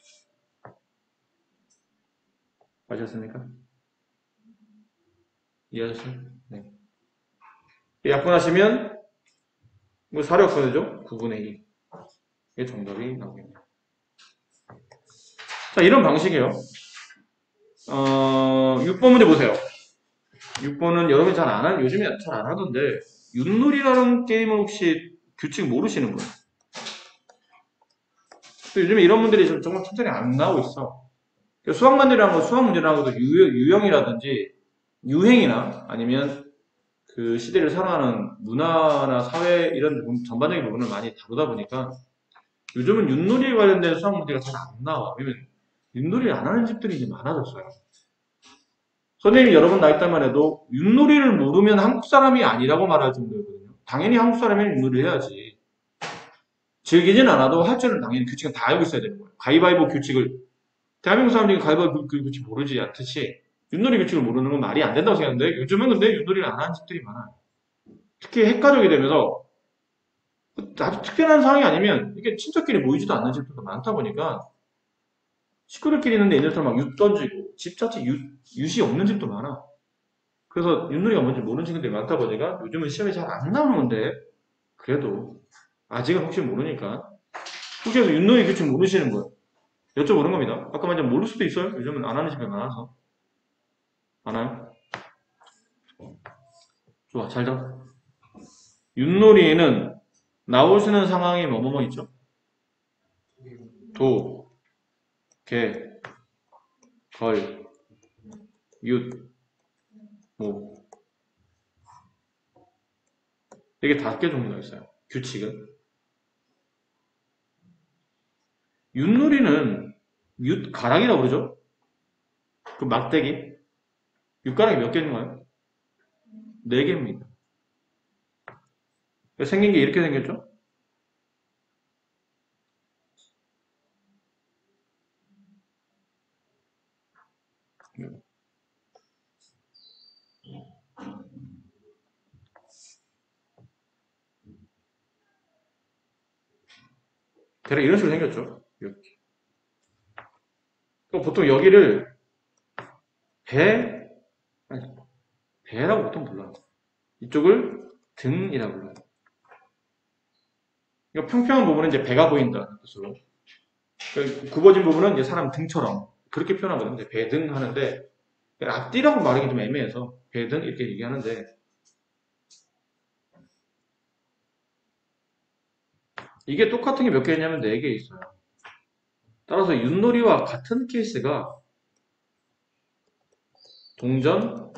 아셨습니까? 이해하셨어요? 네. 약분하시면 뭐 4를 약분해죠? 9분의 2. 이게 정답이 나오겠네요. 자, 이런 방식이에요. 6번 문제 보세요. 6번은 여러분이 요즘에 잘 안 하던데, 윷놀이라는 게임은 혹시 규칙 모르시는 거예요? 요즘에 이런 분들이 정말 천천히 안 나오고 있어. 수학 문제라는 것도 유형이라든지, 유행이나 아니면 그 시대를 살아가는 문화나 사회 이런 전반적인 부분을 많이 다루다 보니까 요즘은 윷놀이에 관련된 수학 문제가 잘 안 나와. 왜냐면 윷놀이를 안 하는 집들이 이제 많아졌어요. 선생님이 여러 번 나있다만 해도 윷놀이를 모르면 한국 사람이 아니라고 말할 정도거든요. 당연히 한국 사람이면 윷놀이를 해야지. 즐기진 않아도 할 줄은 당연히 규칙은 다 알고 있어야 되는 거예요. 가위바위보 규칙을 대한민국 사람들이 가위바위보 규칙 모르지 않듯이 윷놀이 규칙을 모르는 건 말이 안 된다고 생각하는데 요즘은 근데 윷놀이를 안 하는 집들이 많아요. 특히 핵가족이 되면서 아주 특별한 상황이 아니면 이게 친척끼리 모이지도 않는 집들도 많다 보니까 식구들끼리 있는데 얘네들처럼 막 윷 던지고 집 자체 윷이 없는 집도 많아. 그래서 윷놀이가 뭔지 모르는 친구들이 많다 보니까 요즘은 시험에 잘 안 나오는데 그래도 아직은 혹시 모르니까 혹시 해서 윷놀이 규칙 모르시는 거예요? 여쭤보는 겁니다. 아까 말한 모를 수도 있어요. 요즘은 안 하는 집이 많아서. 안 와요? 좋아, 잘 잡아. 윷놀이에는 나올 수 있는 상황이 뭐뭐뭐 있죠? 도, 개, 걸, 윷, 모. 이게 5개 종류가 있어요. 규칙은. 윷놀이는 윷가락이라고 그러죠? 그 막대기. 윷가락이 몇 개인가요? 4개입니다. 생긴 게 이렇게 생겼죠? 대략 이런 식으로 생겼죠? 이렇게. 보통 여기를 배, 아니, 배라고 보통 불러요. 이쪽을 등이라고 불러요. 이거 평평한 부분은 이제 배가 보인다. 뜻으로. 굽어진 부분은 이제 사람 등처럼 그렇게 표현하거든요. 배등 하는데 앞뒤라고 말하기 좀 애매해서 배등 이렇게 얘기하는데 이게 똑같은 게 몇 개 있냐면 4개 있어요. 따라서 윷놀이와 같은 케이스가 동전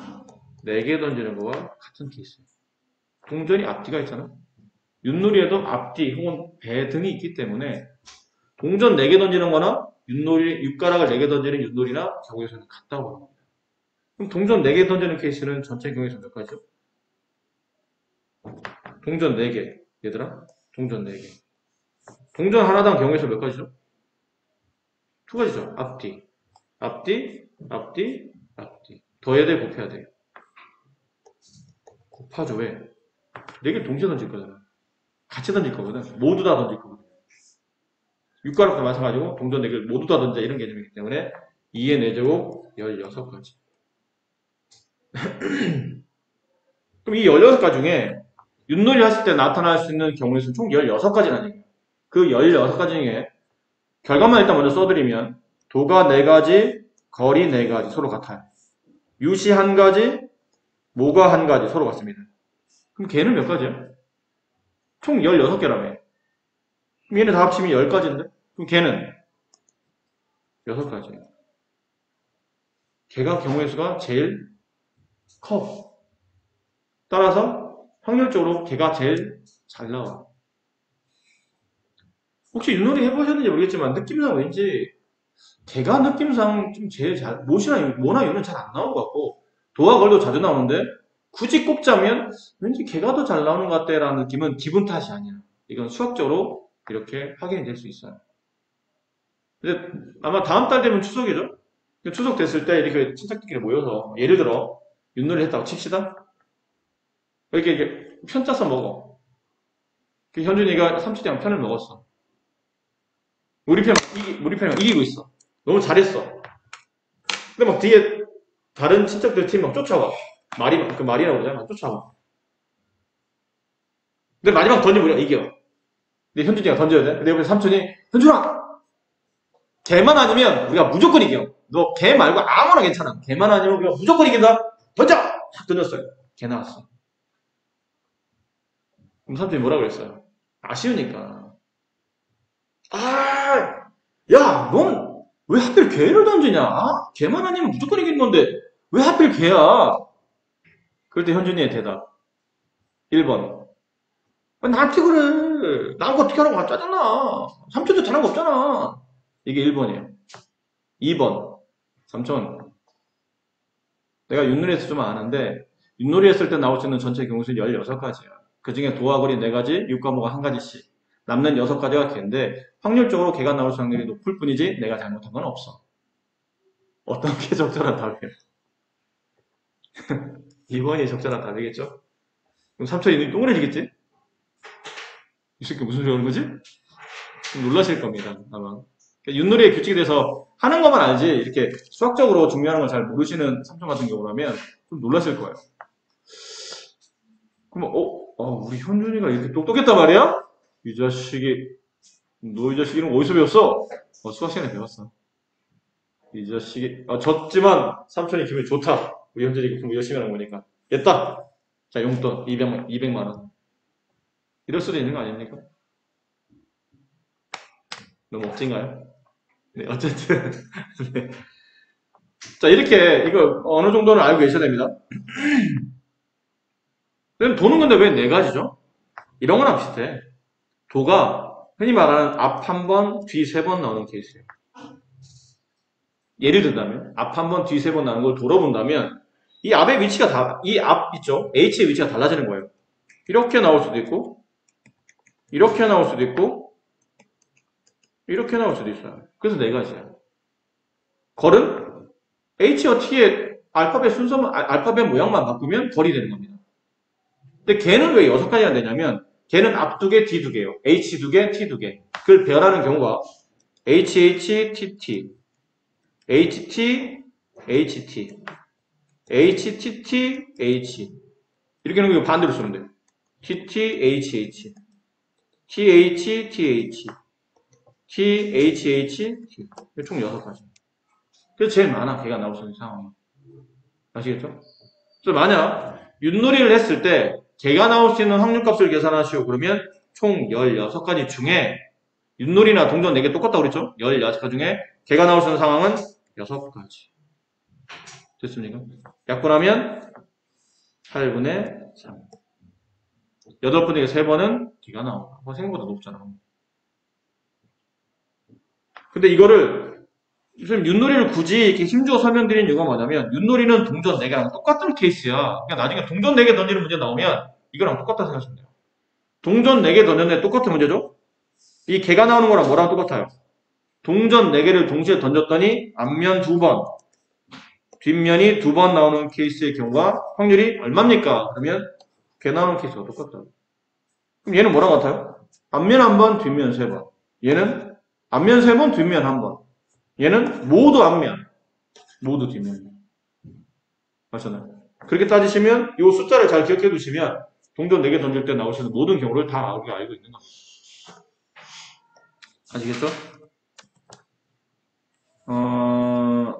4개 던지는 거와 같은 케이스예요. 동전이 앞뒤가 있잖아. 윷놀이에도 앞뒤 혹은 배 등이 있기 때문에 동전 4개 던지는 거나 윷가락을 4개 던지는 윷놀이나 경우에서는 같다고 합니다. 그럼 동전 4개 던지는 케이스는 전체 경우에서 몇 가지죠? 동전 4개. 얘들아, 동전 4개. 동전 하나당 경우에서 몇 가지죠? 2가지죠. 앞뒤. 앞뒤, 앞뒤, 앞뒤. 더해야 돼, 곱해야 돼. 곱하죠, 왜? 4개를 동시에 던질 거잖아. 같이 던질 거거든. 모두 다 던질 거거든. 육가락도 마찬가지고 동전 4개를 모두 다 던져 이런 개념이기 때문에 2의 4제곱 16가지. 그럼 이 16가지 중에 윷놀이 했을 때 나타날 수 있는 경우의 수는 총 16가지라는 얘기예요. 그 16가지 중에 결과만 일단 먼저 써드리면 도가 4가지, 거리 4가지 서로 같아요. 윷이 1가지, 모가 1가지 서로 같습니다. 그럼 걔는 몇 가지야? 총 16개라며. 그럼 얘네 다 합치면 10가지인데? 그럼 걔는 6가지예요. 걔가 경우의 수가 제일 커. 따라서 확률적으로 걔가 제일 잘 나와. 혹시 윷놀이 해보셨는지 모르겠지만 느낌상 왠지 걔가 느낌상 좀 제일 잘 모나 유는 잘 안 나오는 것 같고 도와 걸도 자주 나오는데 굳이 꼽자면 왠지 걔가 더 잘 나오는 것 같다라는 느낌은 기분 탓이 아니야. 이건 수학적으로 이렇게 확인이 될 수 있어요. 근데 아마 다음 달 되면 추석이죠? 추석 됐을 때 이렇게 친척들끼리 모여서 예를 들어 윷놀이 했다고 칩시다. 이렇게 편 짜서 먹어. 현준이가 삼촌이랑 편을 먹었어. 우리 편이 이기고 있어. 너무 잘했어. 근데 막 뒤에 다른 친척들 팀 막 쫓아와. 말이라고 그러잖아. 쫓아와. 근데 마지막 던지면 우리가 이겨. 근데 현준이가 던져야 돼. 근데 옆에 삼촌이, 현준아! 걔만 아니면 우리가 무조건 이겨. 너 걔 말고 아무나 괜찮아. 걔만 아니면 우리가 무조건 이긴다. 던져! 확 던졌어요. 걔 나왔어. 그럼 삼촌이 뭐라 그랬어요? 아쉬우니까. 아, 야, 넌 왜 하필 걔를 던지냐? 걔만 아니면 무조건 이기는 건데 왜 하필 걔야? 그럴 때 현준이의 대답. 1번. 나한테 그래. 나하고 어떻게 하라고 왔잖아. 삼촌도 잘한 거 없잖아. 이게 1번이에요. 2번. 삼촌. 내가 윷놀이 에서 좀 아는데 윷놀이 했을 때 나올 수 있는 전체 경우수는 16가지야. 그 중에 도화거리 4가지, 육과목가 1가지씩. 남는 6가지가 걔인데 확률적으로 걔가 나올 수 확률이 높을 뿐이지 내가 잘못한 건 없어. 어떤 게 적절한 답이에요? 2번이 적절한 답이겠죠? 그럼 삼촌이 눈이 동그래지겠지? 이 새끼 무슨 소리 하는 거지? 좀 놀라실 겁니다, 아마. 윷놀이의 규칙에 대해서 하는 것만 알지, 이렇게 수학적으로 중요한 걸 잘 모르시는 삼촌 같은 경우라면 좀 놀라실 거예요. 그러면, 우리 현준이가 이렇게 똑똑했단 말이야? 이 자식이, 너 이 자식 이런 거 어디서 배웠어? 수학 시간에 배웠어. 이 자식이, 졌지만 삼촌이 기분이 좋다. 우리 현준이가 공부 열심히 하는 거니까. 됐다! 자, 용돈 200만 원. 이럴 수도 있는 거 아닙니까? 너무 억진가요? 네, 어쨌든. 네. 자, 이렇게, 이거 어느 정도는 알고 계셔야 됩니다. 그럼 도는 건데 왜 4가지죠? 이런 거랑 비슷해. 도가 흔히 말하는 앞 한 번, 뒤 3번 나오는 케이스예요. 예를 들자면, 앞 한 번, 뒤 3번 나오는 걸 도로 본다면, 이 앞의 위치가 이 앞 있죠? H의 위치가 달라지는 거예요. 이렇게 나올 수도 있고, 이렇게 나올 수도 있고, 이렇게 나올 수도 있어요. 그래서 4가지야. 걸은 H와 T의 알파벳 모양만 바꾸면 걸이 되는 겁니다. 근데 걔는 왜 6가지가 되냐면, 걔는 앞 2개, 뒤 2개요. H 2개, T 2개. 그걸 배열하는 경우가 HH, TT, HT, HT, HTT, H. 이렇게 하는 거 반대로 쓰면 돼요. TT, HH, TH, TH, THH, T. 총 6가지. 그래서 제일 많아, 걔가 나올 수 있는 상황이. 아시겠죠? 그래서 만약 윷놀이를 했을 때 걔가 나올 수 있는 확률값을 계산하시오. 그러면 총 16가지 중에 윷놀이나 동전 4개 똑같다고 그랬죠? 16가지 중에 걔가 나올 수 있는 상황은 6가지. 됐습니까? 약분하면 8분의 3. 8분의 3번은 D가 나온다. 생각보다 높잖아. 근데 이거를 지금 윷놀이를 굳이 이렇게 힘주어 설명드리는 이유가 뭐냐면 윷놀이는 동전 4개랑 똑같은 케이스야. 그러니까 나중에 동전 4개 던지는 문제 나오면 이거랑 똑같다 생각하시면 돼요. 동전 4개 던졌는데 똑같은 문제죠? 이 개가 나오는 거랑 뭐랑 똑같아요? 동전 4개를 동시에 던졌더니 앞면 2번, 뒷면이 2번 나오는 케이스의 경우가 확률이 얼마입니까? 그러면 개 나오는 케이스가 똑같다. 그럼 얘는 뭐랑 같아요? 앞면 1번, 뒷면 3번. 얘는 앞면 3번, 뒷면 1번. 얘는 모두 앞면, 모두 뒷면. 맞잖아요. 그렇게 따지시면 이 숫자를 잘 기억해 두시면 동전 4개 던질 때 나올 수 있는 모든 경우를 다 우리가 알고 있는 겁니다. 아시겠죠?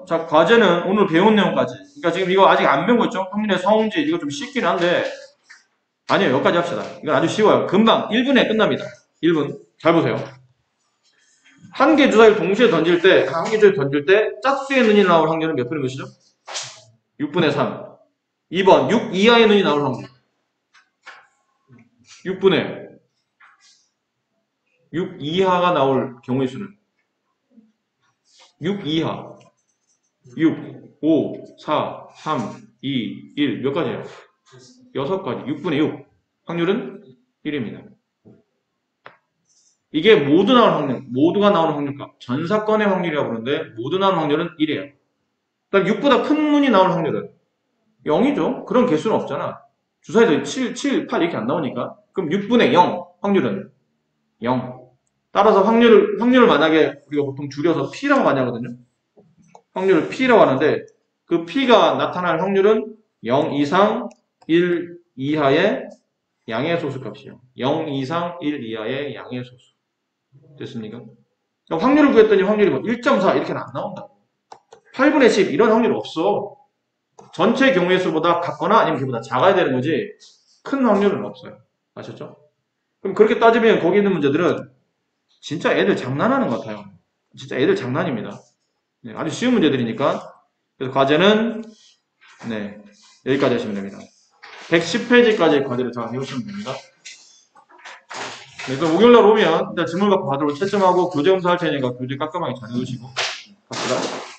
자, 과제는 오늘 배운 내용까지. 그러니까 지금 이거 아직 안 배운 거 있죠? 확률의 성질, 이거 좀 쉽긴 한데, 아니요, 여기까지 합시다. 이건 아주 쉬워요. 금방 1분에 끝납니다. 1분. 잘 보세요. 한 개 주사위를 동시에 던질 때, 한 개 주사위를 던질 때, 짝수의 눈이 나올 확률은 몇 분의 몇이죠? 6분의 3. 2번, 6 이하의 눈이 나올 확률. 6분의 6 이하가 나올 경우의 수는 6 이하. 6, 5, 4, 3, 2, 1. 몇 가지예요? 6가지. 6분의 6. 확률은 1입니다. 이게 모두 나오는 확률, 모두가 나오는 확률값. 전 사건의 확률이라고 부르는데 모두 나오는 확률은 1이에요. 그다음 6보다 큰 문이 나오는 확률은 0이죠. 그런 개수는 없잖아. 주사에서 7, 8 이렇게 안 나오니까. 그럼 6분의 0 확률은 0. 따라서 확률을 만약에 우리가 보통 줄여서 P라고 많이 하거든요. 확률을 P라고 하는데 그 P가 나타날 확률은 0 이상 1 이하의 양의 소수 값이에요. 0 이상 1 이하의 양의 소수. 됐습니까? 확률을 구했더니 확률이 뭐 1.4 이렇게는 안 나온다. 8분의 10 이런 확률 없어. 전체 경우의 수보다 같거나 아니면 그보다 작아야 되는 거지 큰 확률은 없어요. 아셨죠? 그럼 그렇게 따지면 거기 있는 문제들은 진짜 애들 장난하는 것 같아요. 진짜 애들 장난입니다. 네, 아주 쉬운 문제들이니까. 그래서 과제는 네, 여기까지 하시면 됩니다. 110페이지까지 과제를 다 해오시면 됩니다. 그래서 목요일날 오면 일단 질문 갖고 받으러 채점하고 교재 검사할 테니까 교재 깔끔하게 잘 해두시고 갑시다.